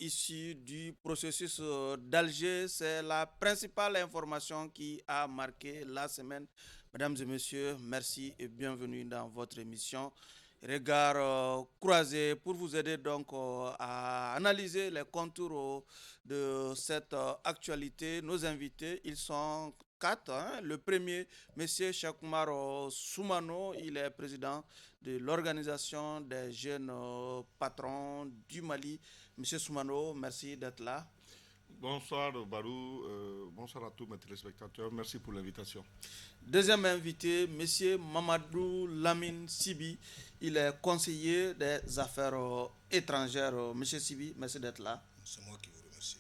issu du processus d'Alger. C'est la principale information qui a marqué la semaine. Mesdames et messieurs, merci et bienvenue dans votre émission Regard croisé pour vous aider donc à analyser les contours de cette actualité. Nos invités, ils sont quatre, hein. Le premier, Monsieur Chakoumar Soumano, il est président de l'Organisation des jeunes patrons du Mali. Monsieur Soumano, merci d'être là. Bonsoir Barou, bonsoir à tous mes téléspectateurs, merci pour l'invitation. Deuxième invité, Monsieur Mamadou Lamine Sibi, il est conseiller des affaires étrangères. Monsieur Sibi, merci d'être là. C'est moi qui vous remercie.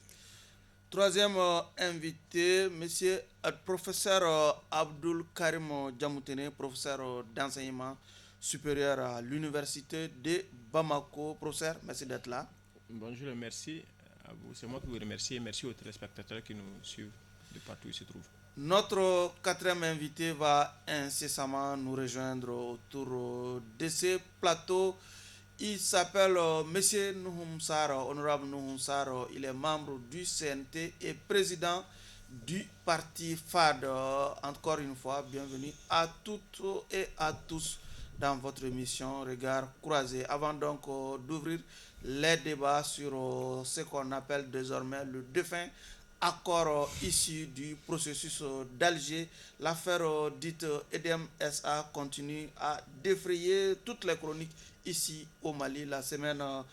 Troisième invité, monsieur professeur Abdul Karim Djamoutene, professeur d'enseignement supérieur à l'université de Bamako. Professeur, merci d'être là. Bonjour et merci à vous. C'est moi qui vous remercie et merci aux téléspectateurs qui nous suivent de partout où ils se trouvent. Notre quatrième invité va incessamment nous rejoindre autour de ce plateau. Il s'appelle Monsieur Nouhoum Sarr, honorable Nouhoum Sarr. Il est membre du CNT et président du parti FAD. Encore une fois, bienvenue à toutes et à tous dans votre émission Regard croisé. Avant donc d'ouvrir les débats sur ce qu'on appelle désormais le défunt accord issu du processus d'Alger, l'affaire dite EDM SA continue à défrayer toutes les chroniques ici au Mali. La semaine a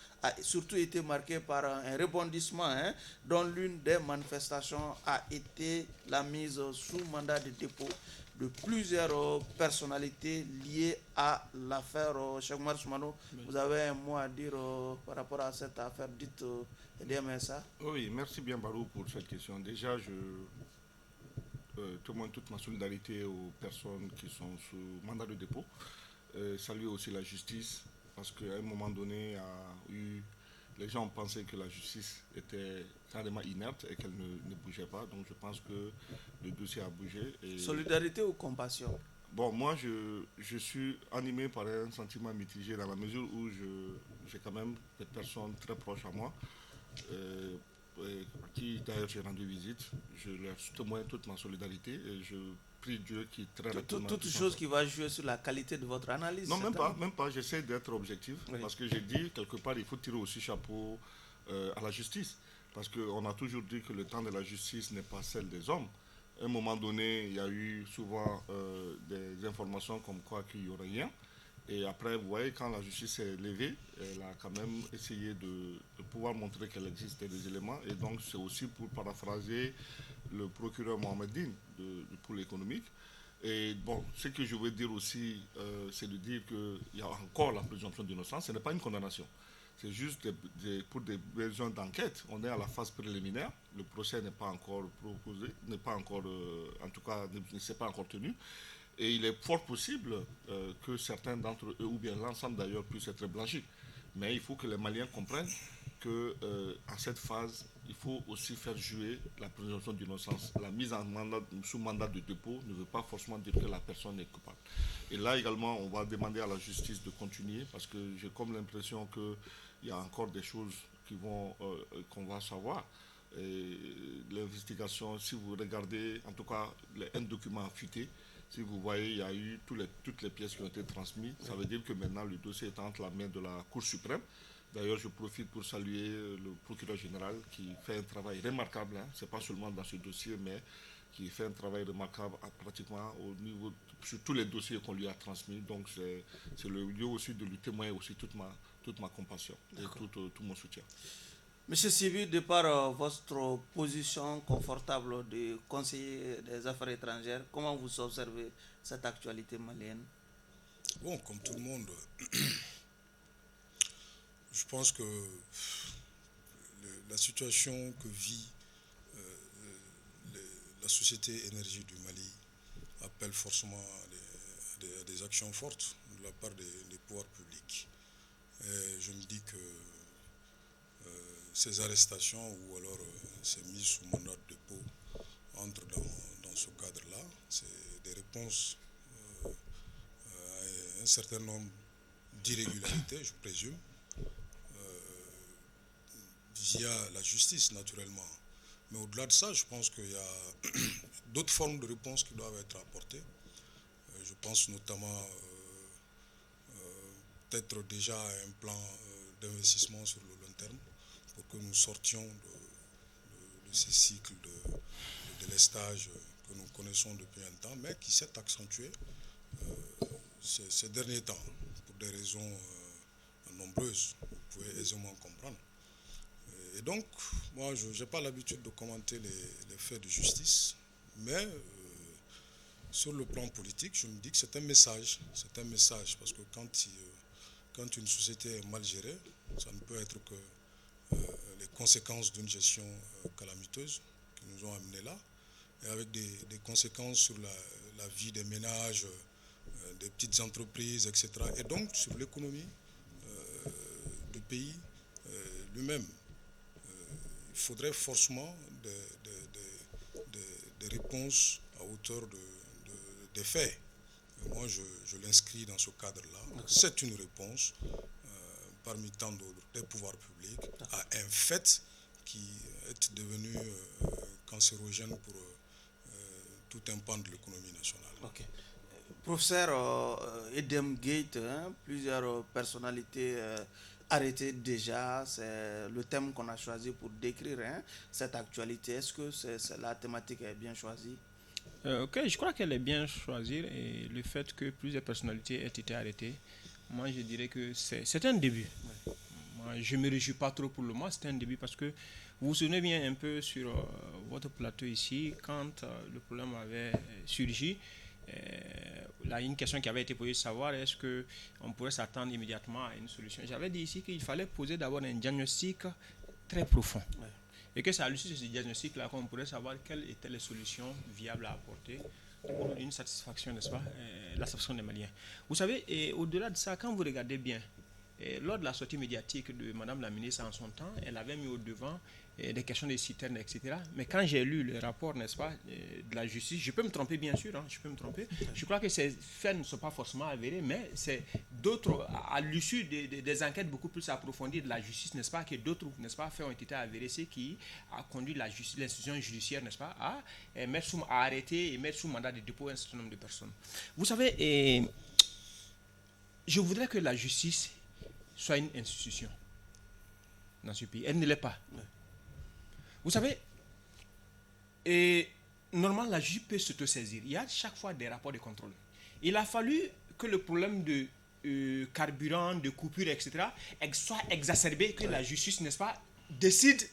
surtout été marquée par un rebondissement dont l'une des manifestations a été la mise sous mandat de dépôt de plusieurs personnalités liées à l'affaire Cheikh Oumar Soumano. Vous avez un mot à dire par rapport à cette affaire dite EDMSA? Oui, merci bien Barou pour cette question. Déjà, je témoigne toute ma solidarité aux personnes qui sont sous mandat de dépôt. Saluer aussi la justice, parce qu'à un moment donné, les gens pensaient que la justice était carrément inerte et qu'elle ne bougeait pas. Donc je pense que le dossier a bougé. Solidarité ou compassion? Bon, moi, je suis animé par un sentiment mitigé dans la mesure où j'ai quand même des personnes très proches à moi, à qui d'ailleurs j'ai rendu visite. Je leur témoigne toute ma solidarité et je prie Dieu qui très rapidement... Toute chose qui va jouer sur la qualité de votre analyse? Non, même pas. J'essaie d'être objectif, oui. Parce que j'ai dit, quelque part, il faut tirer aussi chapeau à la justice. Parce qu'on a toujours dit que le temps de la justice n'est pas celle des hommes. À un moment donné, il y a eu souvent des informations comme quoi qu'il n'y aurait rien. Et après, vous voyez, quand la justice s'est levée, elle a quand même essayé de pouvoir montrer qu'elle existait des éléments. Et donc, c'est aussi pour paraphraser le procureur Mohamed Din pour l'économique. Et bon, ce que je veux dire aussi, c'est de dire qu'il y a encore la présomption d'innocence. Ce n'est pas une condamnation. C'est juste pour des besoins d'enquête. On est à la phase préliminaire. Le procès n'est pas encore proposé, n'est pas encore, en tout cas, ne s'est pas encore tenu. Et il est fort possible que certains d'entre eux, ou bien l'ensemble d'ailleurs, puissent être blanchis. Mais il faut que les Maliens comprennent qu'à cette phase, il faut aussi faire jouer la présomption d'innocence. La mise sous mandat de dépôt ne veut pas forcément dire que la personne est coupable. Et là également, on va demander à la justice de continuer parce que j'ai comme l'impression qu'il y a encore des choses qu'on va savoir. L'investigation, si vous regardez, en tout cas, un document affûté, si vous voyez, il y a eu toutes les pièces qui ont été transmises. Ça veut dire que maintenant, le dossier est entre la main de la Cour suprême. D'ailleurs, je profite pour saluer le procureur général qui fait un travail remarquable. Ce n'est pas seulement dans ce dossier, mais qui fait un travail remarquable pratiquement au niveau sur tous les dossiers qu'on lui a transmis. Donc, c'est le lieu aussi de lui témoigner aussi toute ma compassion et tout mon soutien. Monsieur Sibi, de par votre position confortable de conseiller des affaires étrangères, comment vous observez cette actualité malienne? Bon, comme tout le monde, je pense que la situation que vit la société énergie du Mali appelle forcément à des actions fortes de la part des pouvoirs publics. Et je me dis que ces arrestations ou alors ces mises sous mandat de dépôt entrent dans ce cadre-là. C'est des réponses à un certain nombre d'irrégularités, je présume, via la justice, naturellement. Mais au-delà de ça, je pense qu'il y a d'autres formes de réponses qui doivent être apportées. Je pense notamment peut-être déjà à un plan d'investissement sur le long terme pour que nous sortions de ces cycles de délestage que nous connaissons depuis un temps, mais qui s'est accentué ces derniers temps pour des raisons nombreuses, vous pouvez aisément comprendre. Et donc, moi, je n'ai pas l'habitude de commenter les faits de justice, mais sur le plan politique, je me dis que c'est un message. C'est un message, parce que quand une société est mal gérée, ça ne peut être que les conséquences d'une gestion calamiteuse qui nous ont amenés là, et avec des conséquences sur la vie des ménages, des petites entreprises, etc. Et donc sur l'économie du pays lui-même. Il faudrait forcément des réponses à hauteur des faits. Et moi, je l'inscris dans ce cadre-là. C'est une réponse parmi tant d'autres des pouvoirs publics à un fait qui est devenu cancérogène pour tout un pan de l'économie nationale. Ok. Professeur Edem Gate, plusieurs personnalités arrêtées déjà, c'est le thème qu'on a choisi pour décrire cette actualité. Est-ce que la thématique est bien choisie? Ok, je crois qu'elle est bien choisie et le fait que plusieurs personnalités aient été arrêtées, moi je dirais que c'est un début. Ouais. Moi, je ne me réjouis pas trop pour le moment, c'est un début parce que vous vous souvenez bien un peu sur votre plateau ici, quand le problème avait surgi, là, une question qui avait été posée de savoir est-ce qu'on pourrait s'attendre immédiatement à une solution. J'avais dit ici qu'il fallait poser d'abord un diagnostic très profond. Ouais. Et que c'est à l'issue de ce diagnostic-là qu'on pourrait savoir quelles étaient les solutions viables à apporter pour une satisfaction, n'est-ce pas, la satisfaction des Maliens. Vous savez, et au-delà de ça, quand vous regardez bien, lors de la sortie médiatique de Madame la ministre en son temps, elle avait mis au devant des questions des citernes, etc. Mais quand j'ai lu le rapport, n'est-ce pas, de la justice, je peux me tromper bien sûr, je peux me tromper. Je crois que ces faits ne sont pas forcément avérés, mais c'est d'autres, à l'issue des enquêtes beaucoup plus approfondies de la justice, n'est-ce pas, que d'autres, n'est-ce pas, faits ont été avérés, ce qui a conduit l'institution judiciaire, n'est-ce pas, à arrêter et mettre sous mandat de dépôt un certain nombre de personnes. Vous savez, je voudrais que la justice soit une institution dans ce pays. Elle ne l'est pas. Ouais. Vous savez, normalement, la justice peut s'autosaisir. Il y a chaque fois des rapports de contrôle. Il a fallu que le problème de carburant, de coupure, etc., soit exacerbé, que la justice, n'est-ce pas, décide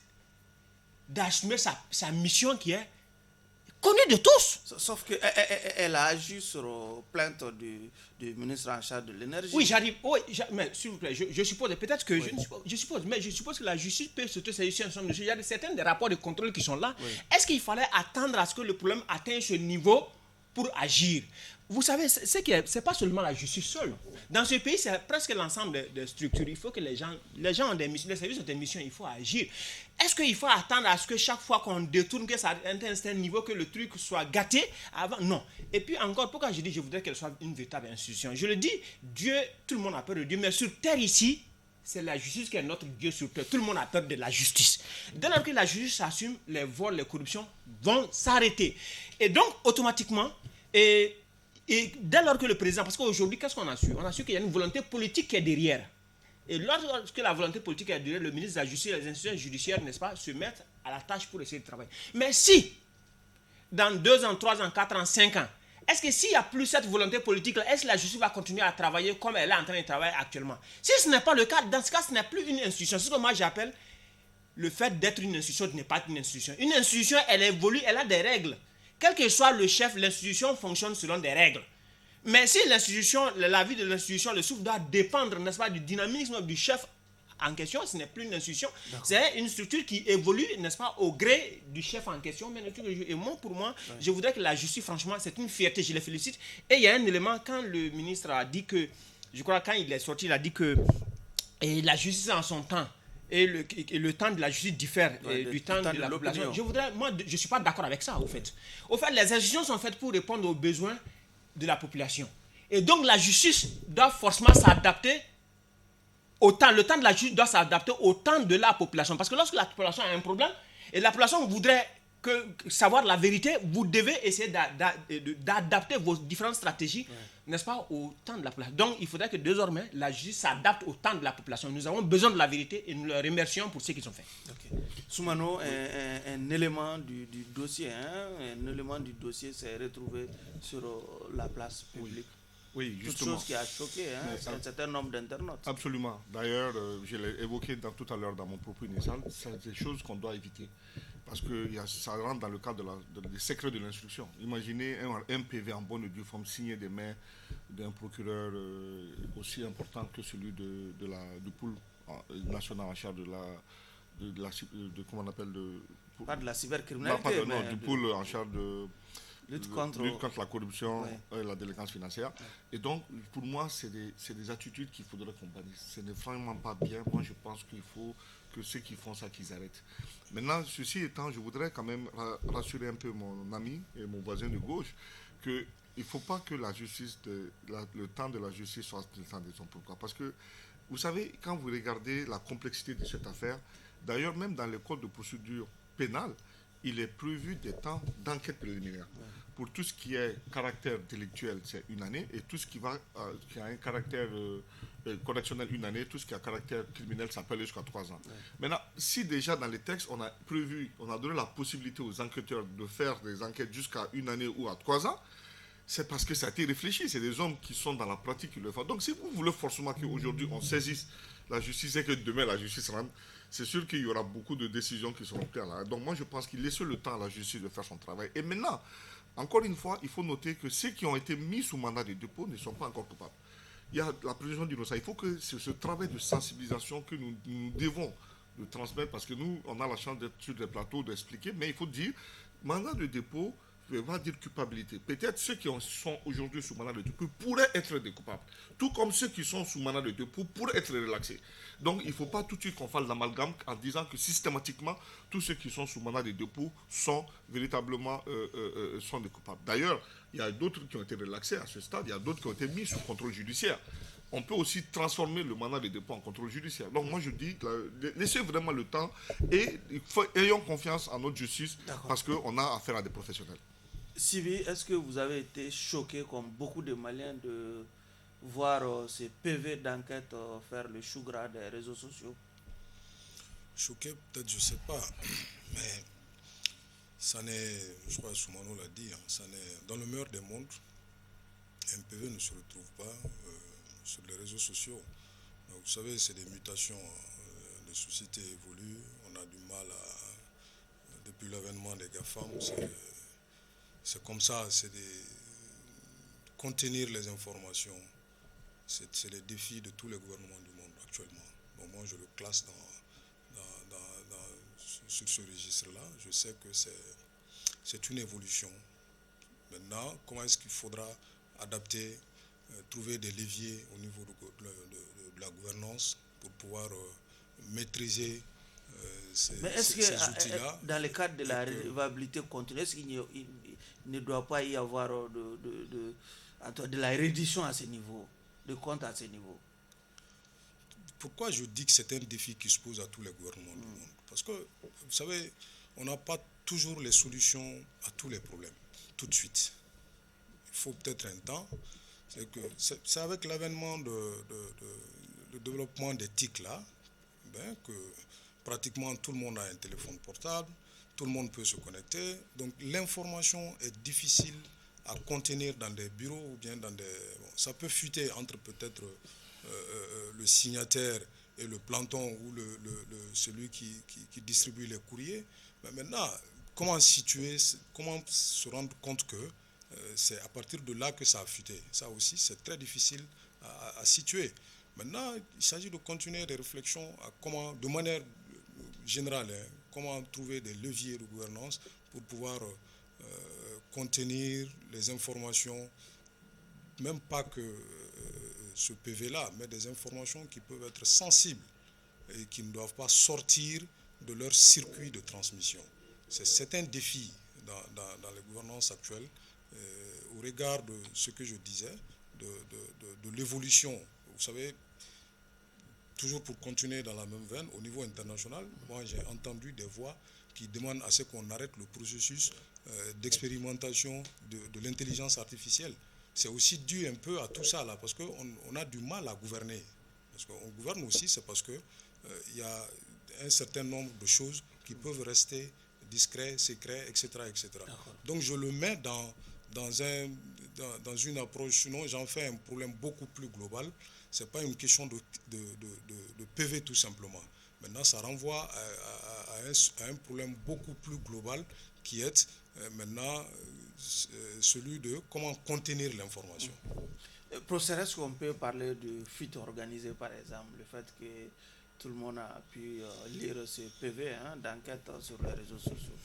d'assumer sa mission qui est connue de tous. Sauf qu'elle a agi sur plainte du ministre en charge de l'énergie. Oui, j'arrive. Oui, mais s'il vous plaît, je suppose, peut-être que je suppose que la justice peut s'autosaisir sur un certain nombre de choses. Il y a certains des rapports de contrôle qui sont là. Oui. Est-ce qu'il fallait attendre à ce que le problème atteigne ce niveau pour agir? Vous savez, c'est pas seulement la justice seule. Dans ce pays, c'est presque l'ensemble des structures. Il faut que les gens ont des missions, les services ont des missions, il faut agir. Est-ce qu'il faut attendre à ce que chaque fois qu'on détourne, que ça atteigne un certain niveau, que le truc soit gâté avant? Non. Et puis encore, pourquoi je dis je voudrais qu'elle soit une véritable institution? Je le dis, Dieu, tout le monde a peur de Dieu, mais sur terre ici, c'est la justice qui est notre Dieu sur terre. Tout le monde a peur de la justice. Dès lors que la justice s'assume, les vols, les corruptions vont s'arrêter. Et donc, automatiquement, et dès lors que le président, parce qu'aujourd'hui, qu'est-ce qu'on a su? On a su qu'il y a une volonté politique qui est derrière. Et lorsque la volonté politique est derrière, le ministre de la Justice et les institutions judiciaires, n'est-ce pas, se mettent à la tâche pour essayer de travailler. Mais si, dans 2 ans, 3 ans, 4 ans, 5 ans, est-ce que s'il n'y a plus cette volonté politique-là, est-ce que la justice va continuer à travailler comme elle est en train de travailler actuellement? Si ce n'est pas le cas, dans ce cas, ce n'est plus une institution. C'est ce que moi j'appelle le fait d'être une institution n'est pas une institution. Une institution, elle évolue, elle a des règles. Quel que soit le chef, l'institution fonctionne selon des règles. Mais si l'institution, la vie de l'institution, le souffle doit dépendre, n'est-ce pas, du dynamisme du chef en question, ce n'est plus une institution. C'est une structure qui évolue, n'est-ce pas, au gré du chef en question. Et moi, pour moi, je voudrais que la justice, franchement, c'est une fierté, je les félicite. Et il y a un élément, quand le ministre a dit que, je crois, quand il est sorti, il a dit que la justice en son temps, et le temps de la justice diffère du temps de la population. Moi, je ne suis pas d'accord avec ça, au fait. Au fait, les institutions sont faites pour répondre aux besoins de la population. Et donc, la justice doit forcément s'adapter le temps de la justice doit s'adapter au temps de la population. Parce que lorsque la population a un problème, et la population voudrait savoir la vérité, vous devez essayer d'adapter vos différentes stratégies, n'est-ce pas, au temps de la population. Donc, il faudrait que désormais, la justice s'adapte au temps de la population. Nous avons besoin de la vérité et nous leur remercions pour ce qu'ils ont fait. Okay. Soumano, un élément du dossier, un élément du dossier s'est retrouvé sur la place publique. Oui, justement. Toute chose qui a choqué un certain nombre d'internautes. Absolument. D'ailleurs, je l'ai évoqué tout à l'heure dans mon propos initial, c'est des choses qu'on doit éviter. Parce que ça rentre dans le cadre des secrets de l'instruction. Imaginez un PV en bonne et due forme signé des mains d'un procureur aussi important que celui du pôle national en charge comment on appelle pas de la cybercriminalité, mais du pôle en charge de lutte contre la corruption et la délinquance financière. Et donc, pour moi, c'est des attitudes qu'il faudrait qu'on bannisse. Ce n'est vraiment pas bien. Moi, je pense qu'il faut que ceux qui font ça, qu'ils arrêtent. Maintenant, ceci étant, je voudrais quand même rassurer un peu mon ami et mon voisin de gauche qu'il ne faut pas que la justice, le temps de la justice soit le temps des hommes. Pourquoi ? Parce que, vous savez, quand vous regardez la complexité de cette affaire, d'ailleurs, même dans le code de procédure pénale, il est prévu des temps d'enquête préliminaire. Pour tout ce qui est caractère intellectuel, c'est 1 année, et tout ce qui a un caractère correctionnel 1 année, tout ce qui a un caractère criminel, ça peut aller jusqu'à 3 ans. Maintenant, si déjà dans les textes, on a donné la possibilité aux enquêteurs de faire des enquêtes jusqu'à 1 année ou à 3 ans, c'est parce que ça a été réfléchi. C'est des hommes qui sont dans la pratique qui le font. Donc, si vous voulez forcément qu'aujourd'hui on saisisse la justice et que demain la justice rentre, c'est sûr qu'il y aura beaucoup de décisions qui seront prises là. Donc, moi, je pense qu'il laisse le temps à la justice de faire son travail. Et maintenant, encore une fois, il faut noter que ceux qui ont été mis sous mandat de dépôt ne sont pas encore coupables. Il y a la présomption d'innocence. Il faut que ce travail de sensibilisation que nous devons de transmettre, parce que nous, on a la chance d'être sur des plateaux, d'expliquer, mais il faut dire, mandat de dépôt ne veut pas dire culpabilité. Peut-être ceux qui sont aujourd'hui sous mandat de dépôt pourraient être des coupables, tout comme ceux qui sont sous mandat de dépôt pourraient être relaxés. Donc il ne faut pas tout de suite qu'on fasse l'amalgame en disant que systématiquement, tous ceux qui sont sous mandat de dépôt sont véritablement sont des coupables. D'ailleurs, il y a d'autres qui ont été relaxés à ce stade, il y a d'autres qui ont été mis sous contrôle judiciaire. On peut aussi transformer le mandat de dépôt en contrôle judiciaire. Donc moi je dis, laissez vraiment le temps et ayons confiance en notre justice parce qu'on a affaire à des professionnels. Sylvie, est-ce que vous avez été choqué, comme beaucoup de Maliens, de voir ces PV d'enquête faire le chou gras des réseaux sociaux? Choqué, peut-être, je ne sais pas. Mais ça n'est, je crois que Soumano l'a dit, ça n'est, dans le meilleur des mondes, un PV ne se retrouve pas sur les réseaux sociaux. Donc, vous savez, c'est des mutations. Les sociétés évoluent. On a du mal depuis l'avènement des GAFAM, c'est comme ça, contenir les informations. C'est les défis de tous les gouvernements du monde actuellement. Donc moi, je le classe sur ce registre-là. Je sais que c'est une évolution. Maintenant, comment est-ce qu'il faudra adapter, trouver des leviers au niveau de la gouvernance pour pouvoir maîtriser ces outils-là. Dans le cadre de la redevabilité continue, est-ce qu'il ne doit pas y avoir de la reddition à ce niveau, de compte à ce niveau? Pourquoi je dis que c'est un défi qui se pose à tous les gouvernements du monde? Parce que, vous savez, on n'a pas toujours les solutions à tous les problèmes, tout de suite. Il faut peut-être un temps. C'est avec l'avènement le développement des TIC là, que pratiquement tout le monde a un téléphone portable, tout le monde peut se connecter. Donc l'information est difficile à contenir dans des bureaux ou bien dans des... Bon, ça peut fuiter entre peut-être le signataire et le planton ou celui qui distribue les courriers. Mais maintenant, comment se rendre compte que c'est à partir de là que ça a fuité? Ça aussi, c'est très difficile à situer. Maintenant, il s'agit de continuer des réflexions à comment, de manière générale, comment trouver des leviers de gouvernance pour pouvoir contenir les informations, même pas que ce PV-là, mais des informations qui peuvent être sensibles et qui ne doivent pas sortir de leur circuit de transmission. C'est un défi dans les gouvernances actuelles, au regard de ce que je disais, de l'évolution. Vous savez, toujours pour continuer dans la même veine, au niveau international, moi j'ai entendu des voix qui demandent à ce qu'on arrête le processus d'expérimentation de l'intelligence artificielle. C'est aussi dû un peu à tout ça là, parce qu'on a du mal à gouverner. Parce qu'on gouverne aussi, c'est parce qu'il y a un certain nombre de choses qui peuvent rester discrets, secrets, etc. etc. Donc je le mets dans une approche, sinon j'en fais un problème beaucoup plus global. Ce n'est pas une question de PV tout simplement. Maintenant, ça renvoie à un problème beaucoup plus global qui est maintenant celui de comment contenir l'information. Professeur, est-ce qu'on peut parler de fuite organisée par exemple, le fait que tout le monde a pu lire ce PV d'enquête sur les réseaux sociaux?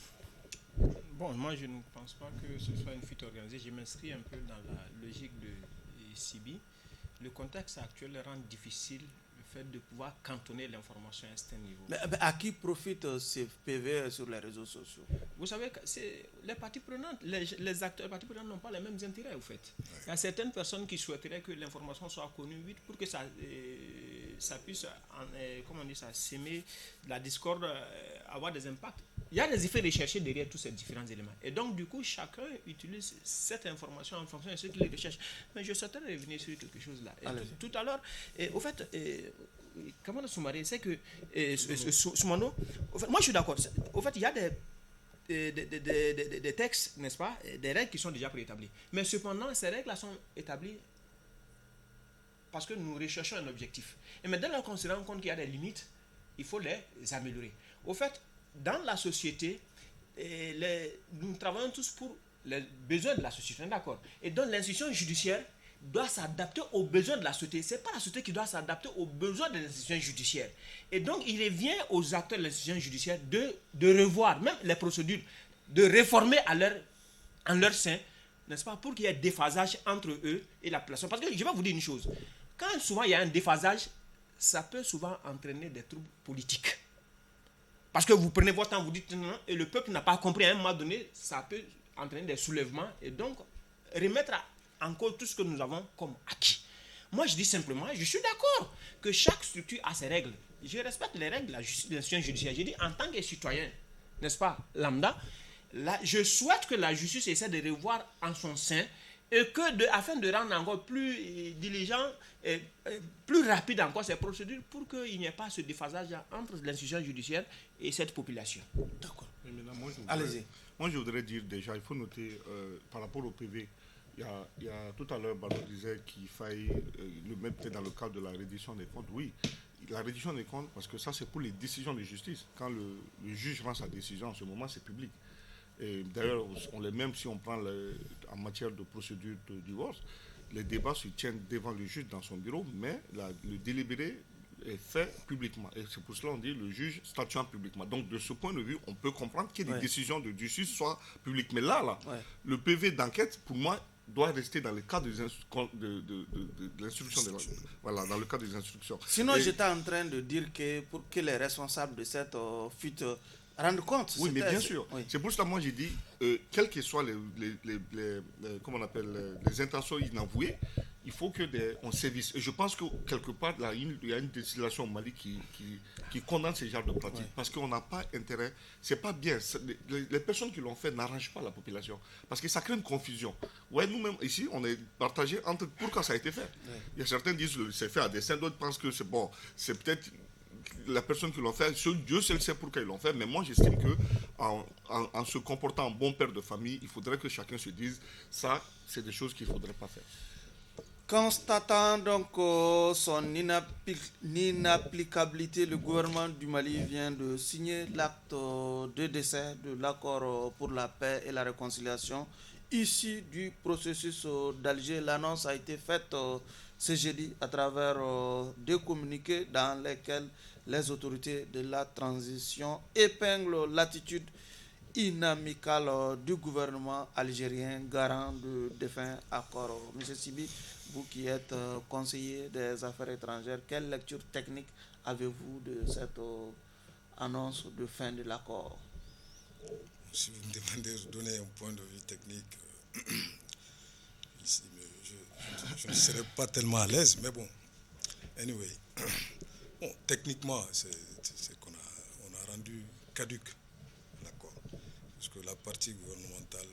Bon, moi je ne pense pas que ce soit une fuite organisée. Je m'inscris un peu dans la logique de Sibi. Le contexte actuel rend difficile le fait de pouvoir cantonner l'information à un certain niveau. Mais à qui profitent ces PV sur les réseaux sociaux? Vous savez que c'est les parties prenantes, les acteurs, les parties prenantes n'ont pas les mêmes intérêts, au fait. Il y a certaines personnes qui souhaiteraient que l'information soit connue vite pour que ça puisse, comment on dit ça, s'aimer la discorde, avoir des impacts. Il y a des effets recherchés derrière tous ces différents éléments. Et donc, du coup, chacun utilise cette information en fonction de ce qu'il recherche. Mais je souhaiterais revenir sur quelque chose là. Tout à l'heure, au fait, Kamana Soumaré, c'est que Soumano, moi je suis d'accord. Au fait, il y a des textes, n'est-ce pas, des règles qui sont déjà préétablies. Mais cependant, ces règles-là sont établies parce que nous recherchons un objectif. Et maintenant qu'on se rend compte qu'il y a des limites, il faut les améliorer. Au fait, dans la société, nous travaillons tous pour les besoins de la société, d'accord. Et donc l'institution judiciaire doit s'adapter aux besoins de la société. Ce n'est pas la société qui doit s'adapter aux besoins de l'institution judiciaire. Et donc il revient aux acteurs de l'institution judiciaire de revoir même les procédures, de réformer en leur sein, n'est-ce pas, pour qu'il y ait déphasage entre eux et la population. Parce que je vais vous dire une chose, quand souvent il y a un déphasage, ça peut souvent entraîner des troubles politiques. Parce que vous prenez votre temps, vous dites non, et le peuple n'a pas compris à un moment donné, ça peut entraîner des soulèvements et donc remettre en cause tout ce que nous avons comme acquis. Moi, je dis simplement, je suis d'accord que chaque structure a ses règles. Je respecte les règles de l'institution judiciaire. Je dis en tant que citoyen, n'est-ce pas, lambda, je souhaite que la justice essaie de revoir en son sein et que afin de rendre encore plus diligent et plus rapide encore ces procédures pour qu'il n'y ait pas ce déphasage entre l'institution judiciaire et cette population. D'accord. Allez-y. Moi, je voudrais dire déjà, il faut noter par rapport au PV, il y a tout à l'heure, Barbara disait qu'il faille le mettre peut-être dans le cadre de la reddition des comptes. Oui, la reddition des comptes, parce que ça, c'est pour les décisions de justice. Quand le juge rend sa décision, en ce moment, c'est public. Et d'ailleurs, même si on prend en matière de procédure de divorce, les débats se tiennent devant le juge dans son bureau, mais le délibéré est fait publiquement. Et c'est pour cela qu'on dit le juge statuant publiquement. Donc, de ce point de vue, on peut comprendre que les décisions de justice soient publiques. Mais là, le PV d'enquête, pour moi, doit rester dans le cadre de l'instruction. Voilà, dans le cadre des instructions. Sinon, j'étais en train de dire que pour que les responsables de cette fuite rendre compte. Oui, mais bien sûr. Oui. C'est pour cela que moi j'ai dit, quelles que soient comment on appelle, les intentions inavouées, il faut qu'on sévisse. Et je pense que quelque part, là, il y a une législation au Mali qui condamne ce genre de pratiques. Parce qu'on n'a pas intérêt, c'est pas bien. Les personnes qui l'ont fait n'arrangent pas la population. Parce que ça crée une confusion. Ouais, nous-mêmes, ici, on est partagés entre pourquoi ça a été fait. Il y a certains qui disent que c'est fait à dessein, d'autres pensent que c'est bon. C'est peut-être la personne qui l'ont fait, Dieu seul sait pourquoi ils l'ont fait, mais moi j'estime que en se comportant en bon père de famille, il faudrait que chacun se dise ça, c'est des choses qu'il ne faudrait pas faire. Constatant donc son inapplicabilité, le gouvernement du Mali vient de signer l'acte de décès de l'accord pour la paix et la réconciliation issu du processus d'Alger. L'annonce a été faite ce jeudi à travers deux communiqués dans lesquels les autorités de la transition épinglent l'attitude inamicale du gouvernement algérien garant de défunt accord. Monsieur Sibi, vous qui êtes conseiller des affaires étrangères, quelle lecture technique avez-vous de cette annonce de fin de l'accord? Si vous me demandez de donner un point de vue technique, je ne serais pas tellement à l'aise, mais bon, anyway. Bon, techniquement, c'est qu'on a rendu caduc l'accord. Parce que la partie gouvernementale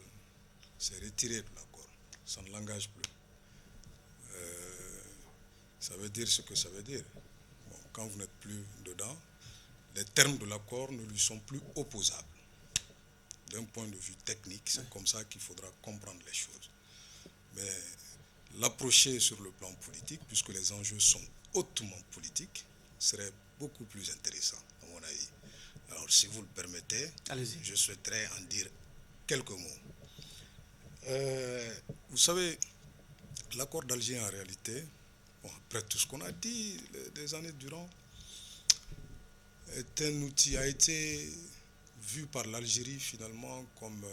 s'est retirée de l'accord. Ça ne l'engage plus. Ça veut dire ce que ça veut dire. Bon, quand vous n'êtes plus dedans, les termes de l'accord ne lui sont plus opposables. D'un point de vue technique, c'est comme ça qu'il faudra comprendre les choses. Mais l'approcher sur le plan politique, puisque les enjeux sont hautement politiques, serait beaucoup plus intéressant, à mon avis. Alors, si vous le permettez, allez-y. Je souhaiterais en dire quelques mots. Vous savez, l'accord d'Alger, en réalité, bon, après tout ce qu'on a dit des années durant, est un outil, a été vu par l'Algérie finalement comme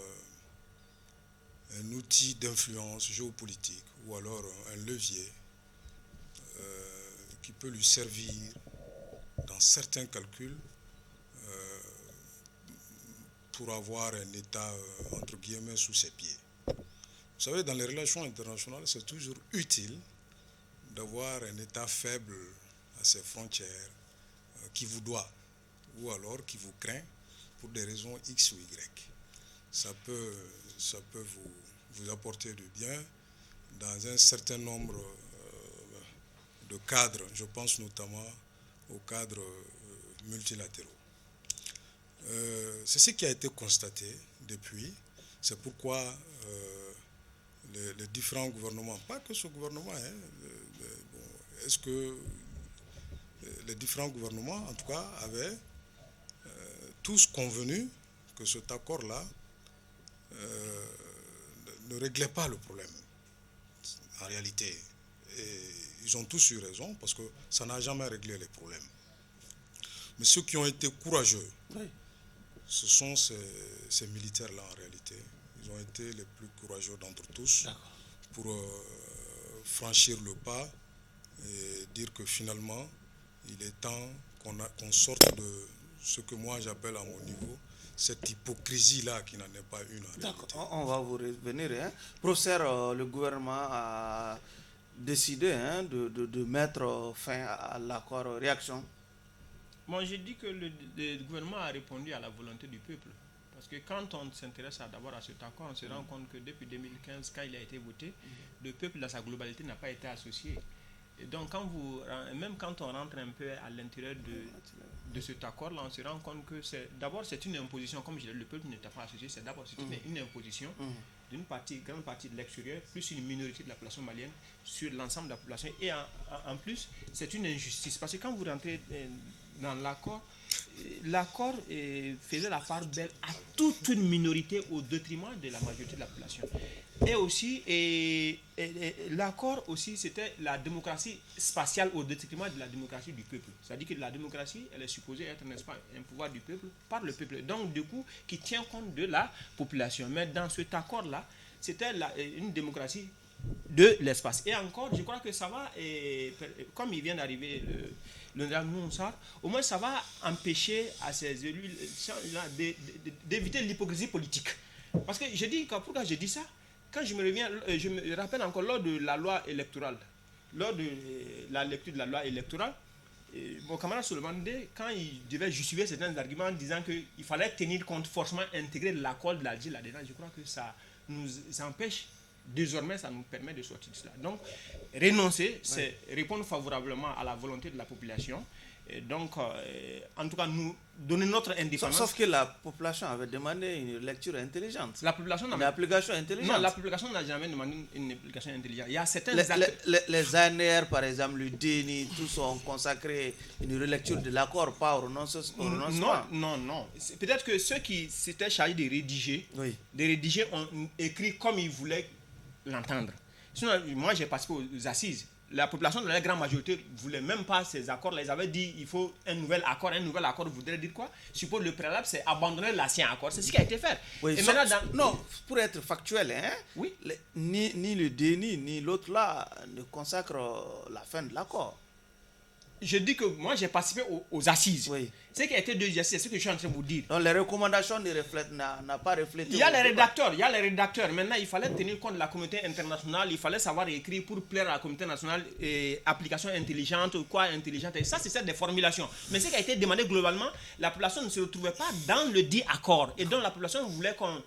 un outil d'influence géopolitique ou alors un levier qui peut lui servir dans certains calculs pour avoir un État entre guillemets sous ses pieds. Vous savez, dans les relations internationales, c'est toujours utile d'avoir un État faible à ses frontières qui vous doit ou alors qui vous craint pour des raisons X ou Y. Ça peut vous apporter du bien dans un certain nombre de cadres. Je pense notamment aux cadres multilatéraux. C'est ce qui a été constaté depuis. C'est pourquoi les différents gouvernements, pas que ce gouvernement, est-ce que les différents gouvernements, en tout cas, avaient tous convenu que cet accord-là ne réglait pas le problème, en réalité. Et ils ont tous eu raison, parce que ça n'a jamais réglé les problèmes. Mais ceux qui ont été courageux, oui, ce sont ces militaires-là, en réalité. Ils ont été les plus courageux d'entre tous pour franchir le pas et dire que finalement, il est temps qu'on sorte de ce que moi j'appelle à mon niveau cette hypocrisie-là qui n'en est pas une en réalité. D'accord, on va vous revenir. Professeur, le gouvernement a décidé de mettre fin à l'accord. Réaction? Moi, je dis que le gouvernement a répondu à la volonté du peuple. Parce que quand on s'intéresse d'abord à cet accord, on se rend compte que depuis 2015, quand il a été voté, le peuple dans sa globalité n'a pas été associé. Et donc, même quand on rentre un peu à l'intérieur de cet accord-là, on se rend compte que c'est une imposition. Comme je l'ai dit, le peuple n'était pas associé, c'est une imposition d'une grande partie de l'extérieur, plus une minorité de la population malienne sur l'ensemble de la population. Et en plus, c'est une injustice. Parce que quand vous rentrez dans l'accord faisait la part belle à toute une minorité au détriment de la majorité de la population. Et aussi, l'accord aussi, c'était la démocratie spatiale au détriment de la démocratie du peuple. C'est-à-dire que la démocratie, elle est supposée être, n'est-ce pas, un pouvoir du peuple par le peuple. Donc, du coup, qui tient compte de la population. Mais dans cet accord-là, c'était une démocratie de l'espace. Et encore, je crois que ça va, comme il vient d'arriver l'honorable Mounsar, au moins ça va empêcher à ces élus d'éviter l'hypocrisie politique. Parce que pourquoi je dis ça? Quand je me rappelle encore lors de la loi électorale, lors de la lecture de la loi électorale, mon camarade Solomandé, quand il devait justifier certains arguments en disant qu'il fallait tenir compte, forcément intégrer l'accord de l'Alger là-dedans, je crois que ça nous empêche. Désormais, ça nous permet de sortir de cela. Donc, renoncer, c'est répondre favorablement à la volonté de la population. Et donc, en tout cas, nous donner notre indépendance. Sauf que la population avait demandé une lecture intelligente. La population une application intelligente. Non, la population n'a jamais demandé une application intelligente. Il y a certains les ANR, par exemple, le DENI, tous ont consacré une relecture de l'accord, pas au renoncement. Non. Peut-être que ceux qui s'étaient chargés de rédiger ont écrit comme ils voulaient l'entendre. Sinon, moi j'ai participé aux assises. La population de la grande majorité ne voulait même pas ces accords-là. Ils avaient dit il faut un nouvel accord. Un nouvel accord voudrait dire quoi? Suppose le préalable, c'est abandonner l'ancien accord. C'est ce qui a été fait. Oui, et maintenant, non, pour être factuel, oui? Ni le DENI ni l'autre là ne consacrent la fin de l'accord. je dis que moi j'ai participé aux assises. Oui. Ce qui a été deux assises, c'est ce que je suis en train de vous dire. Donc les recommandations n'a pas reflété. Il y a les rédacteurs. Maintenant, il fallait tenir compte de la communauté internationale. Il fallait savoir écrire pour plaire à la communauté nationale et application intelligente, quoi intelligente. Et ça, c'est des formulations. Mais ce qui a été demandé globalement, la population ne se retrouvait pas dans le dit accord. Et donc la population voulait qu'on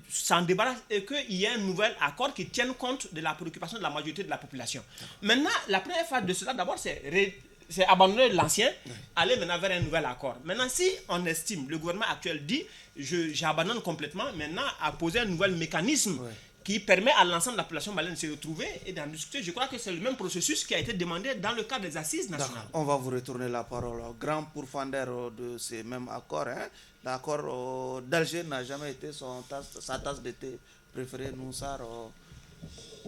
s'en débarrasse et qu'il y ait un nouvel accord qui tienne compte de la préoccupation de la majorité de la population. Maintenant, la première phase de cela, d'abord, c'est abandonner l'ancien, aller maintenant vers un nouvel accord. Maintenant, si on estime, le gouvernement actuel dit, j'abandonne complètement, maintenant à poser un nouvel mécanisme qui permet à l'ensemble de la population malienne de se retrouver et d'en discuter. Je crois que c'est le même processus qui a été demandé dans le cadre des assises nationales. On va vous retourner la parole. Grand pourfendeur de ces mêmes accords. L'accord d'Alger n'a jamais été sa tasse de thé préférée. Noussar,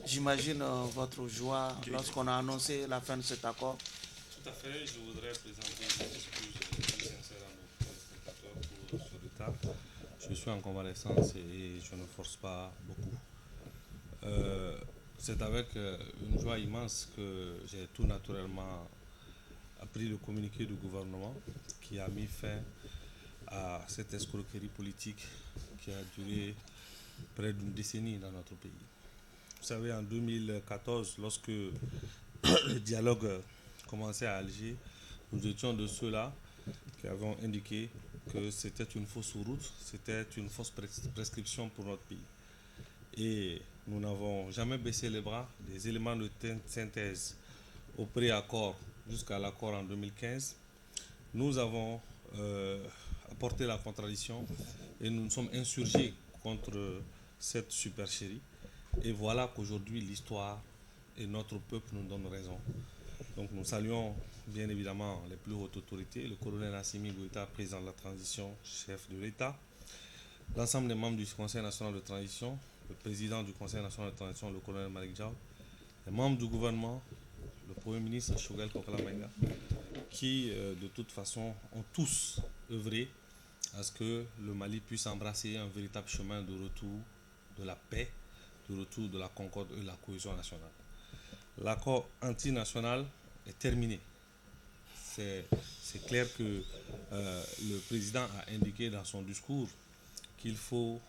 j'imagine votre joie lorsqu'on a annoncé la fin de cet accord. Tout à fait, je voudrais présenter une excuse plus sincère à nos téléspectateurs pour ce retard. Je suis en convalescence et je ne force pas beaucoup. C'est avec une joie immense que j'ai tout naturellement appris le communiqué du gouvernement qui a mis fin à cette escroquerie politique qui a duré près d'une décennie dans notre pays. Vous savez, en 2014, lorsque le dialogue commençait à Alger, nous étions de ceux-là qui avons indiqué que c'était une fausse route, c'était une fausse prescription pour notre pays. Et nous n'avons jamais baissé les bras. Des éléments de synthèse au pré-accord jusqu'à l'accord en 2015. Nous avons apporté la contradiction et nous nous sommes insurgés contre cette supercherie. Et voilà qu'aujourd'hui l'histoire et notre peuple nous donnent raison. Donc nous saluons bien évidemment les plus hautes autorités, le colonel Assimi Goïta, président de la transition, chef de l'État, l'ensemble des membres du Conseil national de transition, le président du Conseil national de transition, le colonel Malick Diaw, les membres du gouvernement, le Premier ministre Choguel Kokala Maïga, qui de toute façon ont tous œuvré à ce que le Mali puisse embrasser un véritable chemin de retour de la paix, de retour de la concorde et de la cohésion nationale. L'accord antinational est terminé. C'est clair que le président a indiqué dans son discours qu'il faut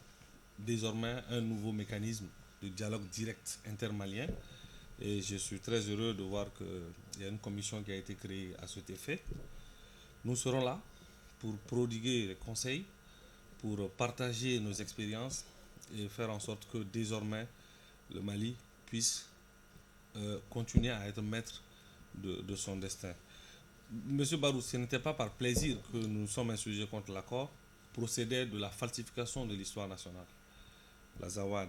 désormais un nouveau mécanisme de dialogue direct intermalien. Et je suis très heureux de voir qu'il y a une commission qui a été créée à cet effet. Nous serons là pour prodiguer les conseils, pour partager nos expériences et faire en sorte que désormais le Mali puisse continuer à être maître de son destin. Monsieur Barou, ce n'était pas par plaisir que nous sommes insurgés contre l'accord, procédait de la falsification de l'histoire nationale. La Zawad,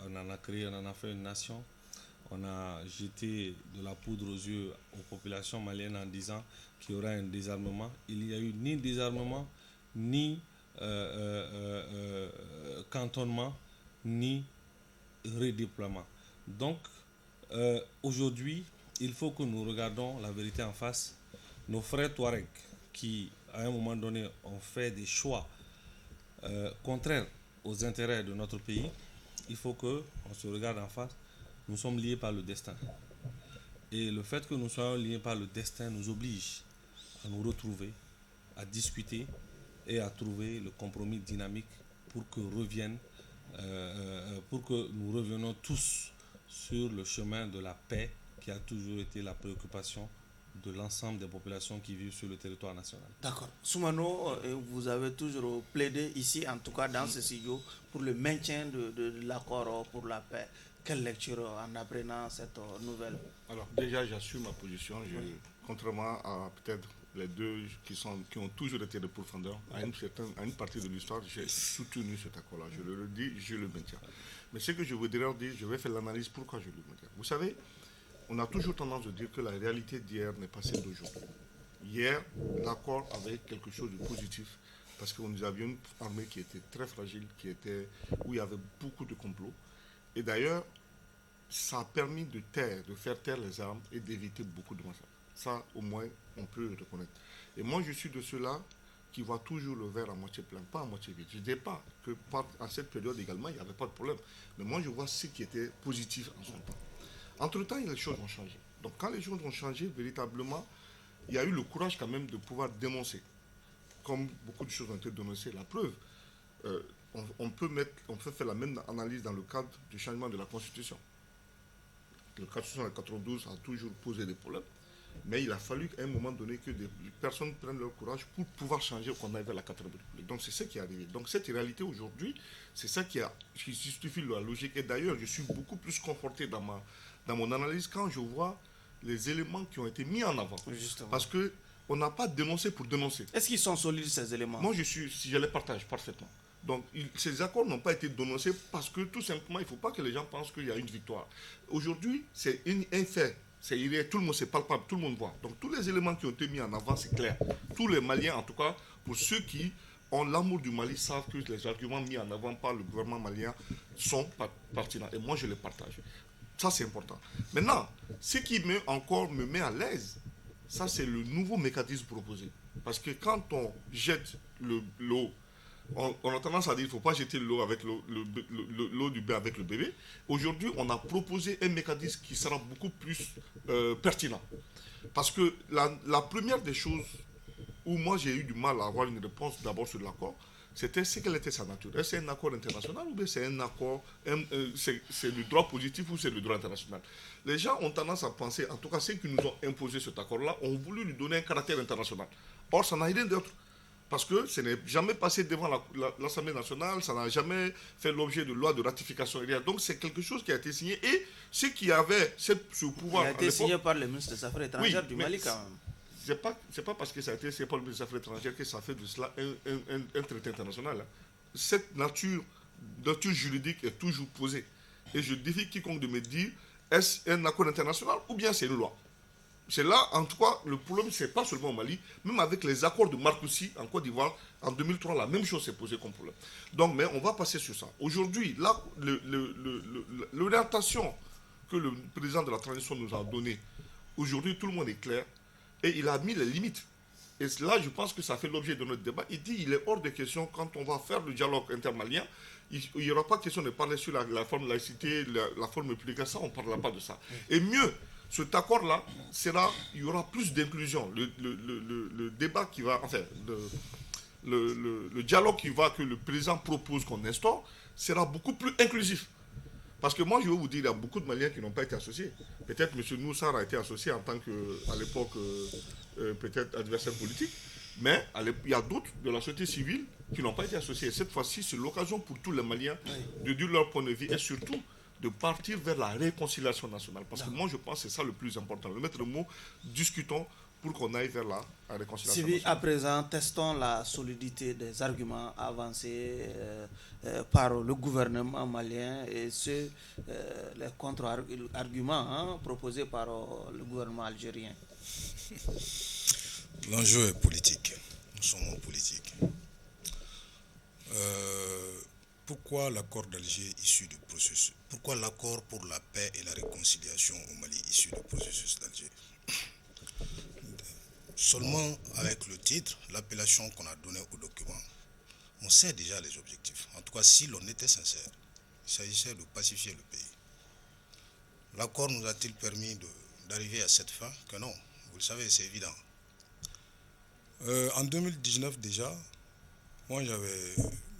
on en a créé, on en a fait une nation, on a jeté de la poudre aux yeux aux populations maliennes en disant qu'il y aura un désarmement. Il n'y a eu ni désarmement, ni cantonnement, ni redéploiement. Donc, aujourd'hui, il faut que nous regardons la vérité en face. Nos frères Touareg qui, à un moment donné, ont fait des choix contraires aux intérêts de notre pays, il faut qu'on se regarde en face. Nous sommes liés par le destin. Et le fait que nous soyons liés par le destin nous oblige à nous retrouver, à discuter et à trouver le compromis dynamique pour que nous revenions tous sur le chemin de la paix qui a toujours été la préoccupation de l'ensemble des populations qui vivent sur le territoire national. D'accord. Soumano, vous avez toujours plaidé ici, en tout cas dans ce studio, pour le maintien de l'accord pour la paix. Quelle lecture en apprenant cette nouvelle? Alors déjà, j'assume ma position. Contrairement à peut-être les deux qui ont toujours été des pourfendeurs, à une partie de l'histoire, j'ai soutenu cet accord-là. Je le redis, je le maintiens. Mais ce que je voudrais dire, je vais faire l'analyse pourquoi je le maintiens. Vous savez, on a toujours tendance à dire que la réalité d'hier n'est pas celle d'aujourd'hui. Hier, l'accord avait quelque chose de positif parce que nous avions une armée qui était très fragile, où il y avait beaucoup de complots. Et d'ailleurs, ça a permis de faire taire les armes et d'éviter beaucoup de massacres. Ça, au moins, on peut le reconnaître. Et moi, je suis de ceux-là qui voient toujours le verre à moitié plein, pas à moitié vide. Je ne dis pas qu'à cette période également, il n'y avait pas de problème. Mais moi, je vois ce qui était positif en son temps. Entre-temps, les choses ont changé. Donc quand les choses ont changé, véritablement, il y a eu le courage quand même de pouvoir dénoncer. Comme beaucoup de choses ont été dénoncées, la preuve, on peut faire la même analyse dans le cadre du changement de la Constitution. Le 492 a toujours posé des problèmes, mais il a fallu qu'à un moment donné que des personnes prennent leur courage pour pouvoir changer qu'on aille vers la 4e République. Donc c'est ce qui est arrivé. Donc cette réalité aujourd'hui, c'est ça qui justifie la logique. Et d'ailleurs, je suis beaucoup plus conforté dans mon analyse quand je vois les éléments qui ont été mis en avant. Justement. Parce qu'on n'a pas dénoncé pour dénoncer. Est-ce qu'ils sont solides, ces éléments? Moi, je les partage parfaitement. Donc, ces accords n'ont pas été dénoncés parce que, tout simplement, il ne faut pas que les gens pensent qu'il y a une victoire. Aujourd'hui, c'est un fait. Tout le monde, c'est palpable, tout le monde voit. Donc, tous les éléments qui ont été mis en avant, c'est clair. Tous les Maliens, en tout cas, pour ceux qui ont l'amour du Mali, savent que les arguments mis en avant par le gouvernement malien sont pertinents. Et moi, je les partage. Ça, c'est important. Maintenant, ce qui me met à l'aise, ça, c'est le nouveau mécanisme proposé. Parce que quand on jette l'eau, on a tendance à dire qu'il ne faut pas jeter l'eau avec l'eau du bain avec le bébé. Aujourd'hui, on a proposé un mécanisme qui sera beaucoup plus pertinent. Parce que la première des choses où moi j'ai eu du mal à avoir une réponse d'abord sur l'accord, c'était ce quelle était sa nature. Est-ce que c'est un accord international ou bien c'est un accord, c'est le droit positif ou c'est le droit international? Les gens ont tendance à penser, en tout cas ceux qui nous ont imposé cet accord-là, ont voulu lui donner un caractère international. Or, ça n'a rien d'autre. Parce que ce n'est jamais passé devant l'Assemblée nationale, ça n'a jamais fait l'objet de loi de ratification. Donc c'est quelque chose qui a été signé. Et ceux qui avaient ce pouvoir... Il a été signé par le ministre des Affaires étrangères du Mali quand même. C'est pas parce que ça a été signé par le ministre des Affaires étrangères que ça fait de cela un traité international. Cette nature juridique est toujours posée. Et je défie quiconque de me dire, est-ce un accord international ou bien c'est une loi? C'est là, en tout cas, le problème, ce n'est pas seulement au Mali, même avec les accords de Marcoussis en Côte d'Ivoire, en 2003, la même chose s'est posée comme problème. Donc, mais on va passer sur ça. Aujourd'hui, là, l'orientation que le président de la transition nous a donnée, aujourd'hui, tout le monde est clair, et il a mis les limites. Et là, je pense que ça fait l'objet de notre débat. Il dit qu'il est hors de question, quand on va faire le dialogue intermalien, il n'y aura pas question de parler sur la forme laïcité, la forme républicaine, ça, on ne parlera pas de ça. Et mieux, cet accord-là, il y aura plus d'inclusion. Le débat qui va, enfin, le dialogue que le président propose qu'on instaure sera beaucoup plus inclusif. Parce que moi, je vais vous dire, il y a beaucoup de Maliens qui n'ont pas été associés. Peut-être M. Noussar a été associé en tant qu'à l'époque, peut-être adversaire politique. Mais il y a d'autres de la société civile qui n'ont pas été associés. Et cette fois-ci, c'est l'occasion pour tous les Maliens de dire leur point de vue et surtout de partir vers la réconciliation nationale. Parce que moi, je pense que c'est ça le plus important. Le maître mot, discutons pour qu'on aille vers la réconciliation nationale. À présent, testons la solidité des arguments avancés par le gouvernement malien et les contre-arguments proposés par le gouvernement algérien. L'enjeu est politique. Nous sommes en politique. Pourquoi l'accord d'Alger issu du processus? Pourquoi l'accord pour la paix et la réconciliation au Mali issu du processus d'Alger? Seulement avec le titre, l'appellation qu'on a donnée au document, on sait déjà les objectifs. En tout cas, si l'on était sincère, il s'agissait de pacifier le pays. L'accord nous a-t-il permis d'arriver à cette fin? Que non, vous le savez, c'est évident. En 2019 déjà, moi j'avais,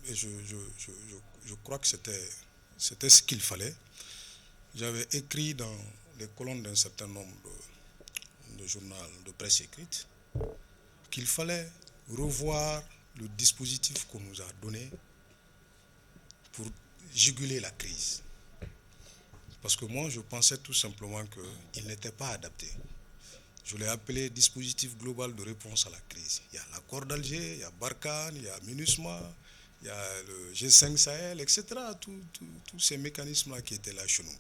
et je crois que c'était ce qu'il fallait, j'avais écrit dans les colonnes d'un certain nombre de journaux de presse écrite qu'il fallait revoir le dispositif qu'on nous a donné pour juguler la crise. Parce que moi, je pensais tout simplement qu'il n'était pas adapté. Je l'ai appelé dispositif global de réponse à la crise. Il y a l'accord d'Alger, il y a Barkhane, il y a MINUSMA, il y a le G5 Sahel, etc. Tous ces mécanismes-là qui étaient là chez nous.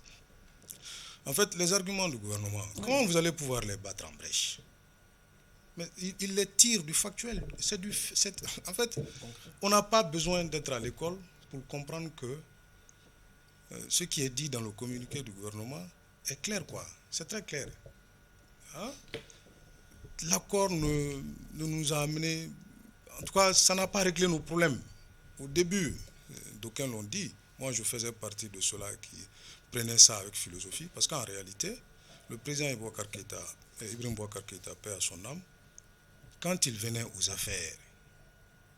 En fait, les arguments du gouvernement, comment vous allez pouvoir les battre en brèche? Mais il les tire du factuel. En fait, on n'a pas besoin d'être à l'école pour comprendre que ce qui est dit dans le communiqué du gouvernement est clair, quoi. C'est très clair. Hein? L'accord ne nous a amené... En tout cas, ça n'a pas réglé nos problèmes. Au début, d'aucuns l'ont dit, moi je faisais partie de ceux-là qui prenaient ça avec philosophie, parce qu'en réalité, le président Ibrahim Boubacar Keïta, paix à son âme, quand il venait aux affaires,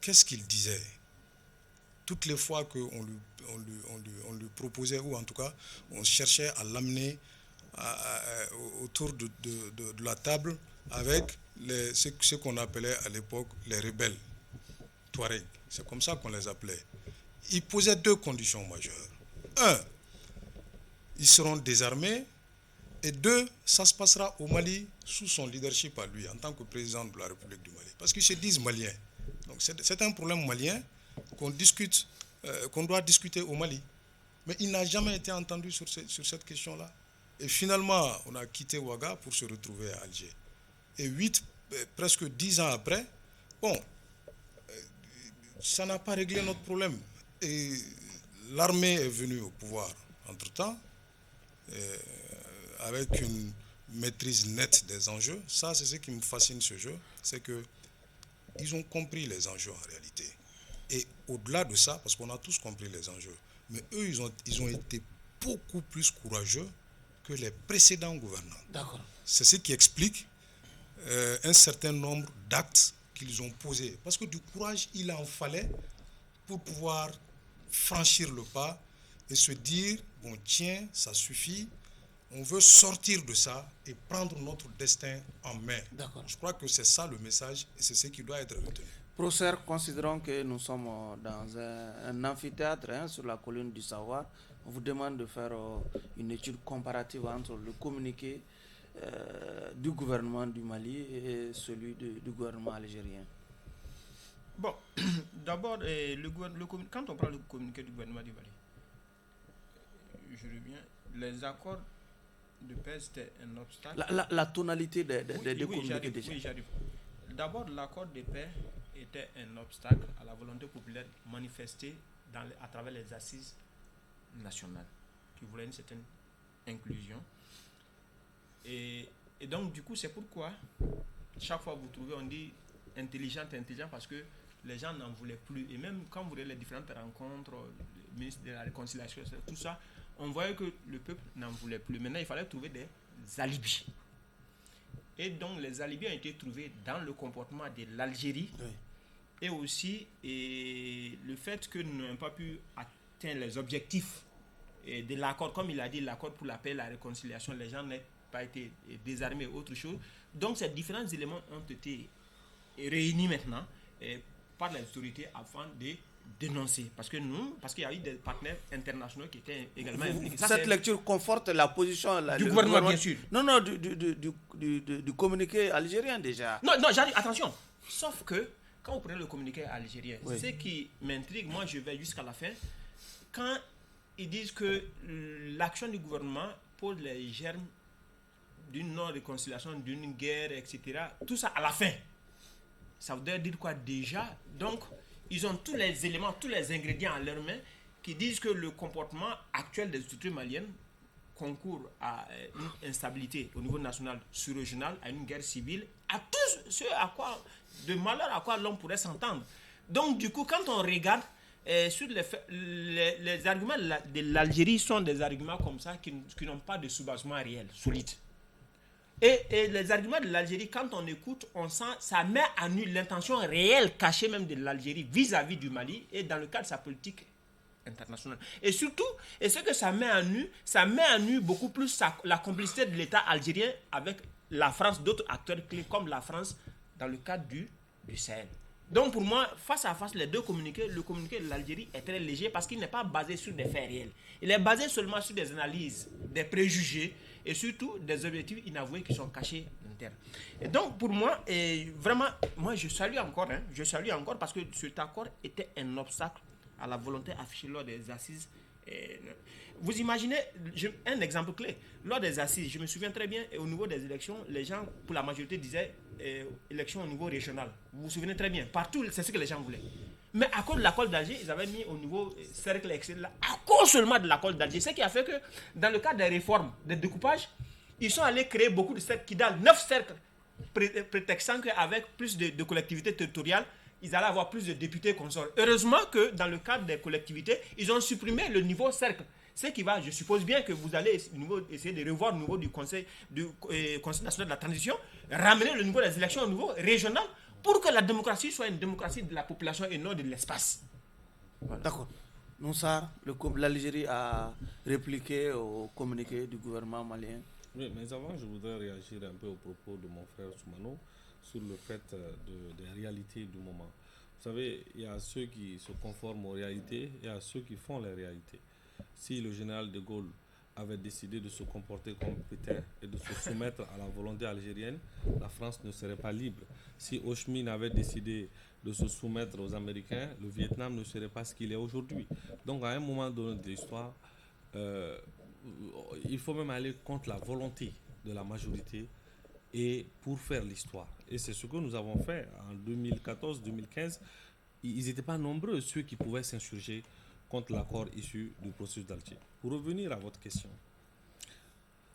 qu'est-ce qu'il disait? Toutes les fois qu'on lui proposait, ou en tout cas, on cherchait à l'amener autour de la table avec ce qu'on appelait à l'époque les rebelles Touareg. C'est comme ça qu'on les appelait. Il posait 2 conditions majeures. 1, ils seront désarmés. Et 2, ça se passera au Mali sous son leadership à lui, en tant que président de la République du Mali. Parce qu'ils se disent maliens. Donc c'est un problème malien qu'on doit discuter au Mali. Mais il n'a jamais été entendu sur cette question-là. Et finalement, on a quitté Ouaga pour se retrouver à Alger. Et presque 10 ans après, ça n'a pas réglé notre problème. Et l'armée est venue au pouvoir entre-temps, avec une maîtrise nette des enjeux. Ça, c'est ce qui me fascine ce jeu, c'est qu'ils ont compris les enjeux en réalité. Et au-delà de ça, parce qu'on a tous compris les enjeux, mais eux, ils ont été beaucoup plus courageux que les précédents gouvernants. D'accord. C'est ce qui explique un certain nombre d'actes qu'ils ont posés. Parce que du courage, il en fallait pour pouvoir franchir le pas et se dire, bon tiens, ça suffit, on veut sortir de ça et prendre notre destin en main. D'accord. Je crois que c'est ça le message et c'est ce qui doit être retenu. Professeur, considérons que nous sommes dans un amphithéâtre sur la colline du savoir. On vous demande de faire une étude comparative entre le communiqué du gouvernement du Mali et celui du gouvernement algérien. Bon, d'abord, quand on prend le communiqué du gouvernement du Mali, je reviens, les accords de paix, c'était un obstacle. La tonalité des communiqués déjà. Oui, j'arrive. D'abord, l'accord de paix était un obstacle à la volonté populaire manifestée à travers les assises nationales, qui voulaient une certaine inclusion. Et donc, du coup, c'est pourquoi, chaque fois que vous trouvez, on dit intelligent, parce que les gens n'en voulaient plus. Et même quand vous voyez les différentes rencontres, le ministre de la Réconciliation, tout ça, on voyait que le peuple n'en voulait plus. Maintenant, il fallait trouver des alibis. Et donc, les alibis ont été trouvés dans le comportement de l'Algérie, oui. Et aussi le fait que nous n'avons pas pu atteindre les objectifs de l'accord. Comme il a dit, l'accord pour la paix et la réconciliation, les gens n'ont pas été désarmés, autre chose. Donc, ces différents éléments ont été réunis maintenant par les autorités afin de dénoncer. Parce qu'il y a eu des partenaires internationaux qui étaient également impliqués. Cette lecture conforte la position du gouvernement, bien sûr. Non, du communiqué algérien déjà. Non, j'arrive, attention. Sauf que, quand vous prenez le communiqué algérien, oui. Ce qui m'intrigue, moi je vais jusqu'à la fin, quand ils disent que l'action du gouvernement pose les germes d'une non-réconciliation, d'une guerre, etc. Tout ça à la fin. Ça voudrait dire quoi déjà? Donc, ils ont tous les éléments, tous les ingrédients à leur main qui disent que le comportement actuel des autorités maliennes concourt à une instabilité au niveau national, sous-régional, à une guerre civile, à tout ce de malheur à quoi l'homme pourrait s'entendre. Donc, du coup, quand on regarde sur les arguments de l'Algérie sont des arguments comme ça qui n'ont pas de soubassement réel, solide. Et les arguments de l'Algérie, quand on écoute, on sent ça met à nu l'intention réelle, cachée même de l'Algérie vis-à-vis du Mali et dans le cadre de sa politique internationale. Et surtout, et ce que ça met à nu beaucoup plus la complicité de l'État algérien avec la France, d'autres acteurs clés comme la France dans le cadre du Sahel. Donc pour moi, face à face, les deux communiqués, le communiqué de l'Algérie est très léger parce qu'il n'est pas basé sur des faits réels. Il est basé seulement sur des analyses, des préjugés et surtout des objectifs inavoués qui sont cachés en terre. Et donc pour moi, vraiment, moi je salue encore parce que cet accord était un obstacle à la volonté affichée lors des assises. Vous imaginez, un exemple clé, lors des assises, je me souviens très bien, au niveau des élections, les gens, pour la majorité, disaient élections au niveau régional. Vous vous souvenez très bien, partout, c'est ce que les gens voulaient. Mais à cause de l'accord d'Alger, ils avaient mis au niveau cercle, etc. À cause seulement de l'accord d'Alger, ce qui a fait que, dans le cadre des réformes, des découpages, ils sont allés créer beaucoup de cercles qui donnent 9 cercles, prétextant qu'avec plus de collectivités territoriales, ils allaient avoir plus de députés consorts. Heureusement que dans le cadre des collectivités, ils ont supprimé le niveau cercle. Ce qui va, je suppose bien que vous allez essayer de revoir le niveau du Conseil national de la transition, ramener le niveau des élections au niveau régional pour que la démocratie soit une démocratie de la population et non de l'espace. D'accord. Nonsar, l'Algérie a répliqué au communiqué du gouvernement malien. Oui, mais avant, je voudrais réagir un peu au propos de mon frère Soumano sur le fait des réalités du moment. Vous savez, il y a ceux qui se conforment aux réalités et il y a ceux qui font les réalités. Si le général de Gaulle avait décidé de se comporter comme Pétain et de se soumettre à la volonté algérienne, la France ne serait pas libre. Si Ho Chi Minh avait décidé de se soumettre aux Américains, le Vietnam ne serait pas ce qu'il est aujourd'hui. Donc à un moment donné de l'histoire, il faut même aller contre la volonté de la majorité et pour faire l'histoire. Et c'est ce que nous avons fait en 2014-2015. Ils n'étaient pas nombreux ceux qui pouvaient s'insurger contre l'accord issu du processus d'Alger. Pour revenir à votre question,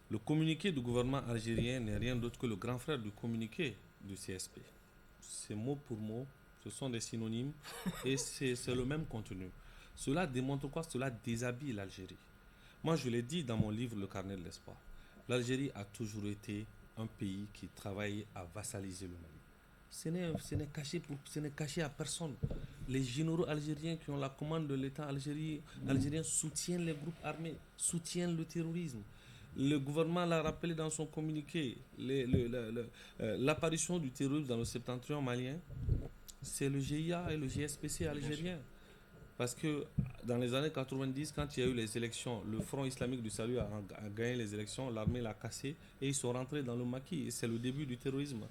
le communiqué du gouvernement algérien n'est rien d'autre que le grand frère du communiqué du CSP. C'est mot pour mot, ce sont des synonymes et c'est le même contenu. Cela démontre quoi? Cela déshabille l'Algérie. Moi, je l'ai dit dans mon livre Le Carnet de l'Espoir. L'Algérie a toujours été un pays qui travaille à vassaliser le Mali. Ce n'est caché à personne. Les généraux algériens qui ont la commande de l'État algérien soutiennent les groupes armés, soutiennent le terrorisme. Le gouvernement l'a rappelé dans son communiqué. L'apparition du terrorisme dans le septentrion malien, c'est le GIA et le GSPC algérien. Parce que dans les années 90, quand il y a eu les élections, le Front islamique du salut a gagné les élections, l'armée l'a cassé et ils sont rentrés dans le maquis. Et c'est le début du terrorisme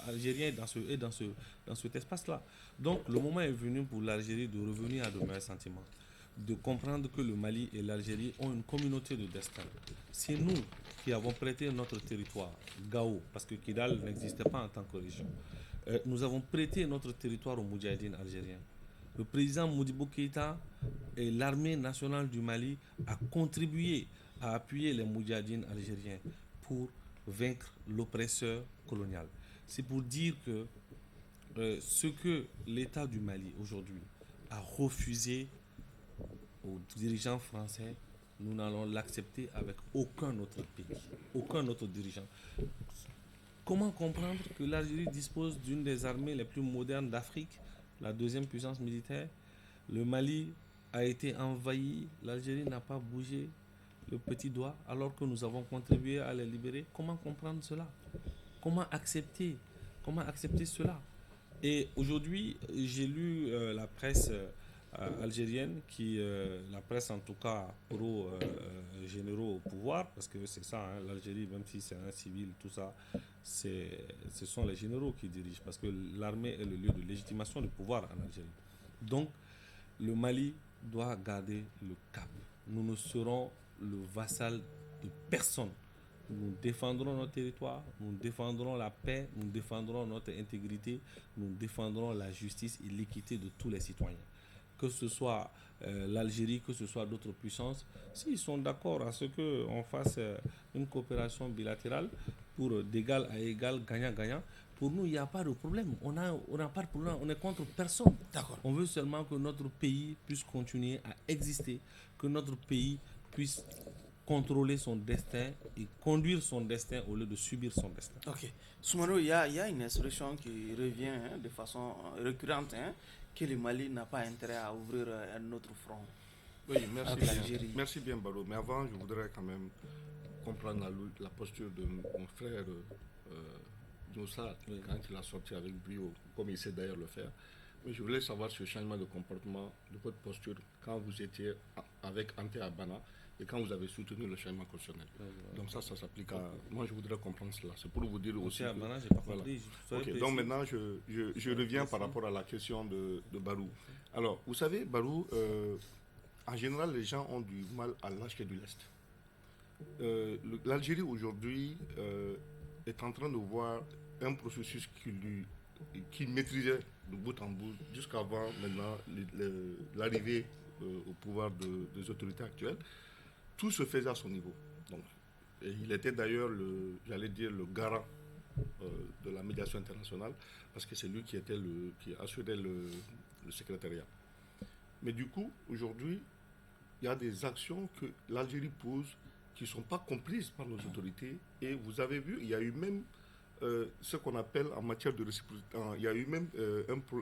algérien dans cet espace-là. Donc le moment est venu pour l'Algérie de revenir à de meilleurs sentiments, de comprendre que le Mali et l'Algérie ont une communauté de destin. C'est nous qui avons prêté notre territoire, Gao, parce que Kidal n'existait pas en tant que région. Nous avons prêté notre territoire aux Moudjahidines algériens. Le président Modibo Keïta et l'armée nationale du Mali a contribué à appuyer les Moudjahidines algériens pour vaincre l'oppresseur colonial. C'est pour dire que ce que l'État du Mali aujourd'hui a refusé aux dirigeants français, nous n'allons l'accepter avec aucun autre pays, aucun autre dirigeant. Comment comprendre que l'Algérie dispose d'une des armées les plus modernes d'Afrique, la deuxième puissance militaire? Le Mali a été envahi, l'Algérie n'a pas bougé le petit doigt alors que nous avons contribué à les libérer. Comment comprendre cela? Comment accepter cela? Et aujourd'hui, j'ai lu la presse algérienne, la presse en tout cas pro-généraux au pouvoir, parce que c'est ça, hein, l'Algérie, même si c'est un civil, tout ça, ce sont les généraux qui dirigent, parce que l'armée est le lieu de légitimation du pouvoir en Algérie. Donc, le Mali doit garder le cap. Nous ne serons le vassal de personne. Nous défendrons notre territoire, nous défendrons la paix, nous défendrons notre intégrité, nous défendrons la justice et l'équité de tous les citoyens. Que ce soit l'Algérie, que ce soit d'autres puissances, s'ils sont d'accord à ce qu'on fasse une coopération bilatérale pour d'égal à égal, gagnant-gagnant, pour nous, il n'y a pas de problème. On n'a pas de problème, on est contre personne. D'accord. On veut seulement que notre pays puisse continuer à exister, que notre pays puisse contrôler son destin et conduire son destin au lieu de subir son destin. Ok. Soumano, il y a une expression qui revient de façon récurrente, que le Mali n'a pas intérêt à ouvrir un autre front. Oui, merci avec bien. l'Algérie. Merci bien, Baro. Mais avant, je voudrais quand même comprendre la posture de mon frère Noussa, quand il a sorti avec brio, comme il sait d'ailleurs le faire. Mais je voulais savoir ce changement de comportement, de votre posture, quand vous étiez avec Ante Abana et quand vous avez soutenu le changement constitutionnel. Donc ça s'applique à... Moi, je voudrais comprendre cela. C'est pour vous dire aussi... Ante Abana, je n'ai pas compris. Ok, donc maintenant, je reviens par rapport à la question de Barou. Alors, vous savez, Barou, en général, les gens ont du mal à lâcher du lest. L'Algérie, aujourd'hui, est en train de voir un processus qu'il maîtrisait de bout en bout jusqu'avant maintenant l'arrivée au pouvoir des autorités actuelles. Tout se faisait à son niveau. Donc, et il était d'ailleurs le garant de la médiation internationale parce que c'est lui qui assurait le secrétariat. Mais du coup, aujourd'hui, il y a des actions que l'Algérie pose qui ne sont pas comprises par nos autorités. Et vous avez vu, il y a eu même ce qu'on appelle en matière de réciprocité, il y a eu même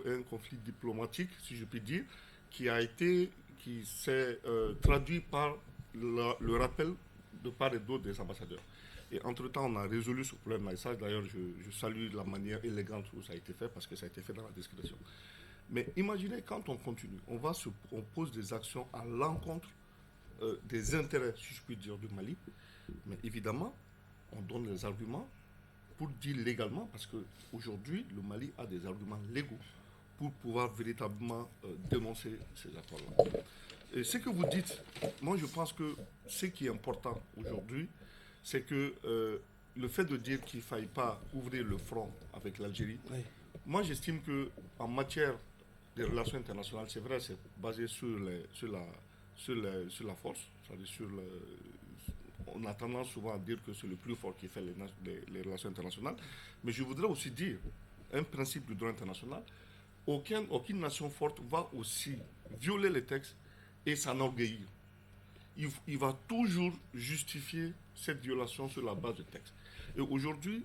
un conflit diplomatique, si je puis dire, qui s'est traduit par le rappel de part et d'autre des ambassadeurs. Et entre-temps, on a résolu ce problème-là. Et ça, d'ailleurs, je salue la manière élégante où ça a été fait, parce que ça a été fait dans la discrétion. Mais imaginez, quand on continue, on pose des actions à l'encontre des intérêts, si je puis dire, du Mali. Mais évidemment, on donne les arguments pour dire légalement, parce qu'aujourd'hui, le Mali a des arguments légaux pour pouvoir véritablement dénoncer ces accords-là. Et ce que vous dites, moi je pense que ce qui est important aujourd'hui, c'est que le fait de dire qu'il ne faille pas ouvrir le front avec l'Algérie, oui. Moi j'estime qu'en matière des relations internationales, c'est vrai, c'est basé sur la force, c'est-à-dire on a tendance souvent à dire que c'est le plus fort qui fait les relations internationales, mais je voudrais aussi dire un principe du droit international, aucune nation forte va aussi violer les textes et s'enorgueillir. Il va toujours justifier cette violation sur la base de textes. Et aujourd'hui,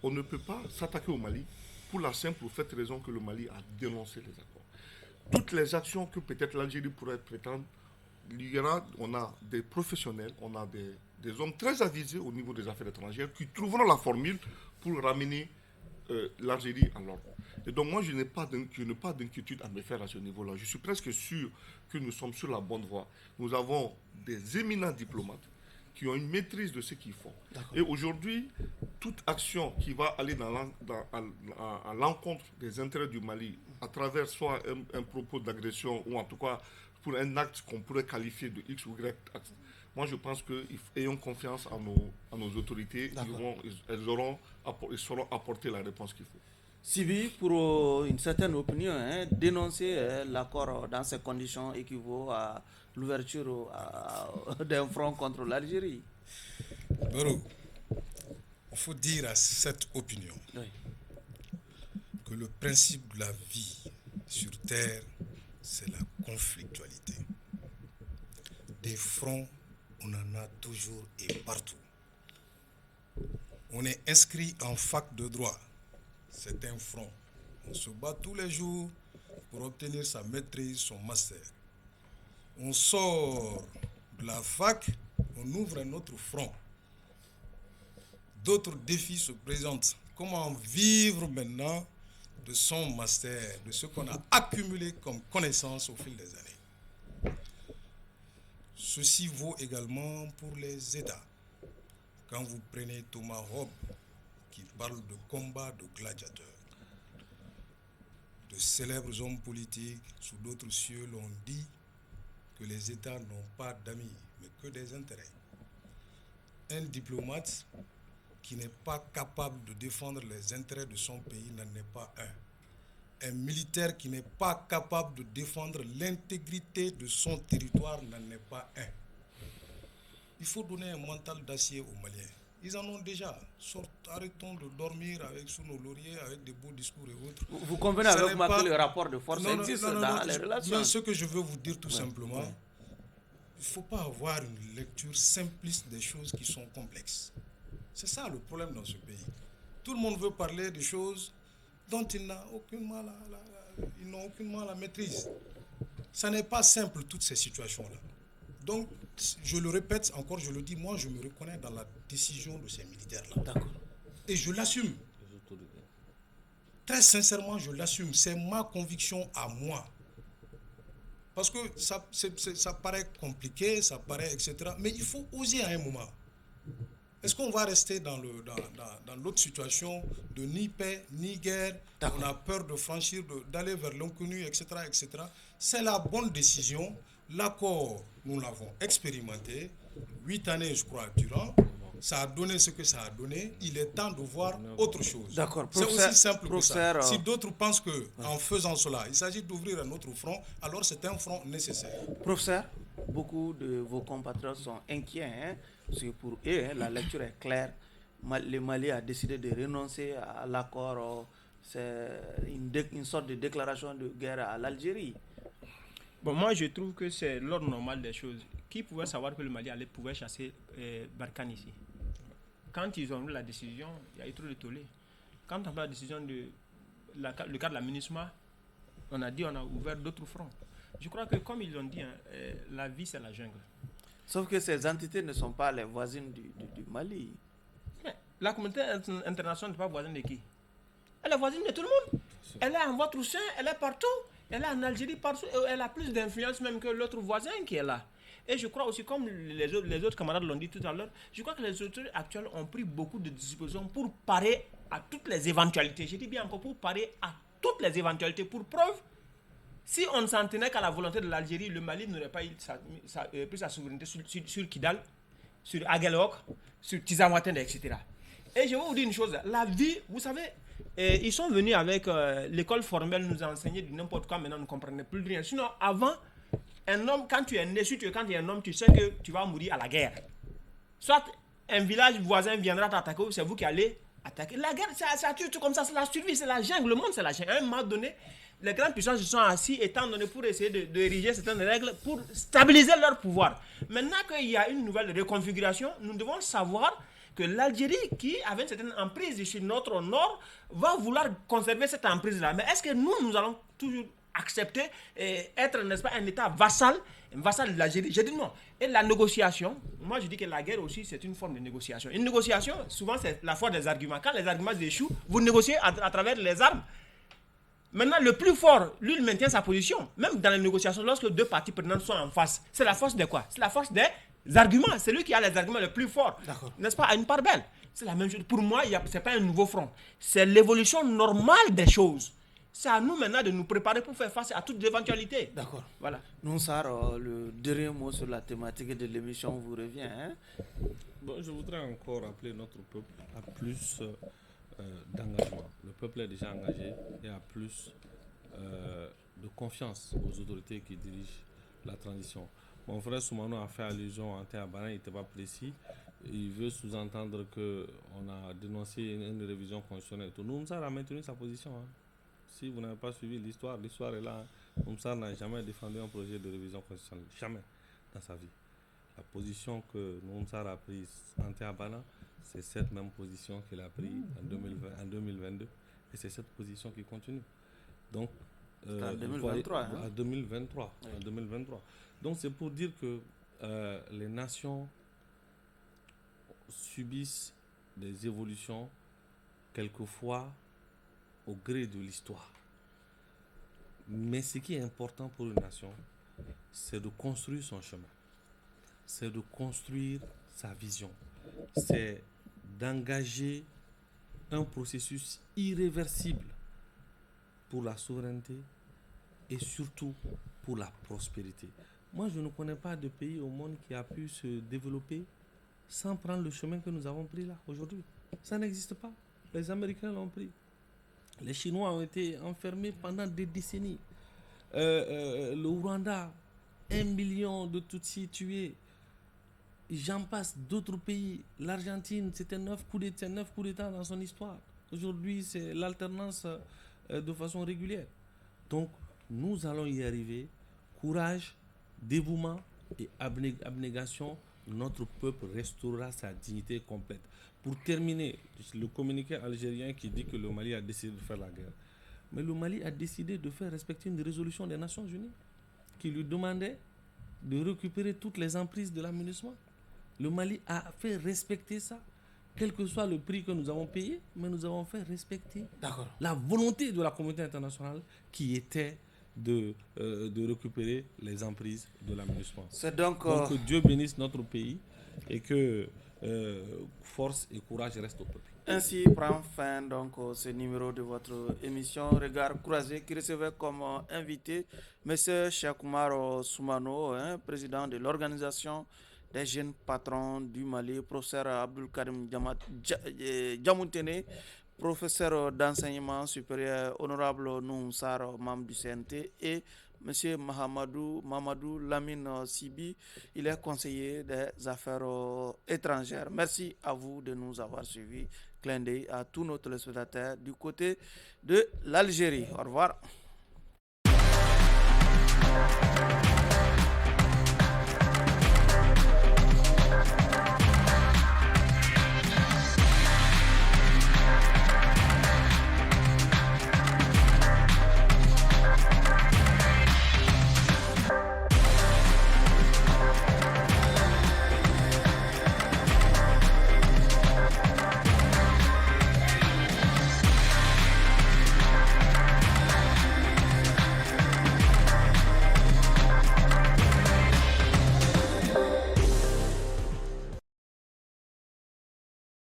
on ne peut pas s'attaquer au Mali pour la simple ou faite raison que le Mali a dénoncé les accords. Toutes les actions que peut-être l'Algérie pourrait prétendre, on a des professionnels, on a des hommes très avisés au niveau des affaires étrangères qui trouveront la formule pour ramener l'Algérie à l'ordre. Et donc moi, je n'ai pas d'inquiétude à me faire à ce niveau-là. Je suis presque sûr que nous sommes sur la bonne voie. Nous avons des éminents diplomates qui ont une maîtrise de ce qu'ils font. D'accord. Et aujourd'hui, toute action qui va aller à l'encontre des intérêts du Mali, à travers soit un propos d'agression, ou en tout cas pour un acte qu'on pourrait qualifier de X ou Y acte, moi je pense qu'ayons confiance à nos autorités, ils sauront apporter la réponse qu'il faut. Sibi, pour une certaine opinion, dénoncer l'accord dans ces conditions équivaut à l'ouverture d'un front contre l'Algérie. Baro, il faut dire à cette opinion que le principe de la vie sur Terre, c'est la conflictualité. Des fronts, on en a toujours et partout. On est inscrit en fac de droit. C'est un front. On se bat tous les jours pour obtenir sa maîtrise, son master. On sort de la fac, on ouvre un autre front. D'autres défis se présentent. Comment vivre maintenant de son master, de ce qu'on a accumulé comme connaissances au fil des années. Ceci vaut également pour les États. Quand vous prenez Thomas Hobbes, qui parle de combat de gladiateurs, de célèbres hommes politiques sous d'autres cieux l'ont dit que les États n'ont pas d'amis, mais que des intérêts. Un diplomate qui n'est pas capable de défendre les intérêts de son pays n'en est pas un. Un militaire qui n'est pas capable de défendre l'intégrité de son territoire n'en est pas un. Il faut donner un mental d'acier aux Maliens. Ils en ont déjà. Arrêtons de dormir sous nos lauriers avec des beaux discours et autres. Vous convenez avec moi que le rapport de force existe dans les relations. Mais ce que je veux vous dire tout simplement, il ne faut pas avoir une lecture simpliste des choses qui sont complexes. C'est ça le problème dans ce pays. Tout le monde veut parler des choses dont ils n'ont aucunement la maîtrise. Ça n'est pas simple, toutes ces situations-là. Donc, je le répète encore, je le dis, moi je me reconnais dans la décision de ces militaires-là. D'accord. Et je l'assume. Très sincèrement, je l'assume. C'est ma conviction à moi. Parce que ça paraît compliqué, ça paraît, etc. Mais il faut oser à un moment. Est-ce qu'on va rester dans l'autre situation de ni paix, ni guerre, on a peur de franchir, d'aller vers l'inconnu, etc., etc. C'est la bonne décision. L'accord, nous l'avons expérimenté, 8 années, je crois, durant. Ça a donné ce que ça a donné. Il est temps de voir autre chose. D'accord. C'est aussi simple que ça. Si d'autres pensent qu'en faisant cela, il s'agit d'ouvrir un autre front, alors c'est un front nécessaire. Professeur, beaucoup de vos compatriotes sont inquiets. Parce que pour eux, la lecture est claire. Le Mali a décidé de renoncer à l'accord. C'est une sorte de déclaration de guerre à l'Algérie. Bon, moi, je trouve que c'est l'ordre normal des choses. Qui pouvait savoir que le Mali pouvait chasser Barkhane ici? Quand ils ont eu la décision, il y a eu trop de tollé. Quand on a pris la décision le cas de la MINUSMA, on a dit on a ouvert d'autres fronts. Je crois que comme ils l'ont dit, la vie c'est la jungle. Sauf que ces entités ne sont pas les voisines du Mali. Mais la communauté internationale n'est pas voisine de qui? Elle est voisine de tout le monde. Elle est en votre sein, elle est partout. Elle est en Algérie partout. Elle a plus d'influence même que l'autre voisin qui est là. Et je crois aussi, comme les autres camarades l'ont dit tout à l'heure, je crois que les autorités actuelles ont pris beaucoup de dispositions pour parer à toutes les éventualités. Je dis bien encore pour parer à toutes les éventualités. Pour preuve, si on ne s'en tenait qu'à la volonté de l'Algérie, le Mali n'aurait pas pris sa souveraineté sur Kidal, sur Aguelhok, sur Tizaouatende, etc. Et je vais vous dire une chose, la vie, vous savez, ils sont venus avec l'école formelle nous enseigner du n'importe quoi, maintenant on ne comprenait plus rien. Sinon, avant, un homme, quand tu es né, quand tu es un homme, tu sais que tu vas mourir à la guerre. Soit un village voisin viendra t'attaquer, ou c'est vous qui allez attaquer. La guerre, ça tue tout comme ça, c'est la survie, c'est la jungle, le monde c'est la jungle. À un moment donné, les grandes puissances se sont assis étant donné pour essayer d'ériger certaines règles pour stabiliser leur pouvoir. Maintenant qu'il y a une nouvelle reconfiguration, nous devons savoir que l'Algérie, qui avait une certaine emprise sur notre nord, va vouloir conserver cette emprise-là. Mais est-ce que nous allons toujours accepter et être, n'est-ce pas, un État vassal de l'Algérie? Je dis non. Et la négociation, moi je dis que la guerre aussi c'est une forme de négociation. Une négociation, souvent c'est la force des arguments. Quand les arguments échouent, vous négociez à travers les armes. Maintenant, le plus fort, lui, il maintient sa position. Même dans les négociations, lorsque deux parties prenantes sont en face, c'est la force de quoi? C'est la force des arguments. C'est lui qui a les arguments les plus forts. N'est-ce pas? À une part belle. C'est la même chose. Pour moi, ce n'est pas un nouveau front. C'est l'évolution normale des choses. C'est à nous maintenant de nous préparer pour faire face à toute éventualité. D'accord. Voilà. Nonsar, le dernier mot sur la thématique de l'émission vous revient. Hein? Bon, je voudrais encore appeler notre peuple à plus d'engagement. Le peuple est déjà engagé et a plus de confiance aux autorités qui dirigent la transition. Mon frère Soumano a fait allusion à Théabana, il n'était pas précis. Il veut sous-entendre qu'on a dénoncé une révision constitutionnelle. Nonsar a maintenu sa position. Hein. Si vous n'avez pas suivi l'histoire est là. Nonsar n'a jamais défendu un projet de révision constitutionnelle. Jamais dans sa vie. La position que Nonsar a prise en Théabana, c'est cette même position qu'il a prise en 2022. Et c'est cette position qui continue. Donc, en 2023. En 2023. Oui. En 2023. Donc, c'est pour dire que les nations subissent des évolutions quelquefois au gré de l'histoire. Mais ce qui est important pour une nation, c'est de construire son chemin. C'est de construire sa vision. C'est d'engager un processus irréversible pour la souveraineté et surtout pour la prospérité. Moi, je ne connais pas de pays au monde qui a pu se développer sans prendre le chemin que nous avons pris là aujourd'hui. Ça n'existe pas. Les Américains l'ont pris. Les Chinois ont été enfermés pendant des décennies. Le Rwanda, 1 million de Tutsis tués. J'en passe, d'autres pays. L'Argentine, c'était 9 coups d'État dans son histoire. Aujourd'hui, c'est l'alternance de façon régulière. Donc, nous allons y arriver. Courage, dévouement et abnégation. Notre peuple restaurera sa dignité complète. Pour terminer, le communiqué algérien qui dit que le Mali a décidé de faire la guerre. Mais le Mali a décidé de faire respecter une résolution des Nations Unies qui lui demandait de récupérer toutes les emprises de la MINUSMA. Le Mali a fait respecter ça, quel que soit le prix que nous avons payé, mais nous avons fait respecter la volonté de la communauté internationale qui était de récupérer les emprises de la MINUSMA. Donc que Dieu bénisse notre pays et que force et courage restent au peuple. Ainsi prend fin donc ce numéro de votre émission Regard Croisé qui recevait comme invité M. Cheikh Oumar Soumano, président de l'organisation des jeunes patrons du Mali, professeur Abdul Karim Djamoutene, professeur d'enseignement supérieur honorable Nonsar, membre du CNT, et M. Mamadou Lamine Sibi, il est conseiller des affaires étrangères. Merci à vous de nous avoir suivis. Clin d'œil à tous nos téléspectateurs du côté de l'Algérie. Au revoir.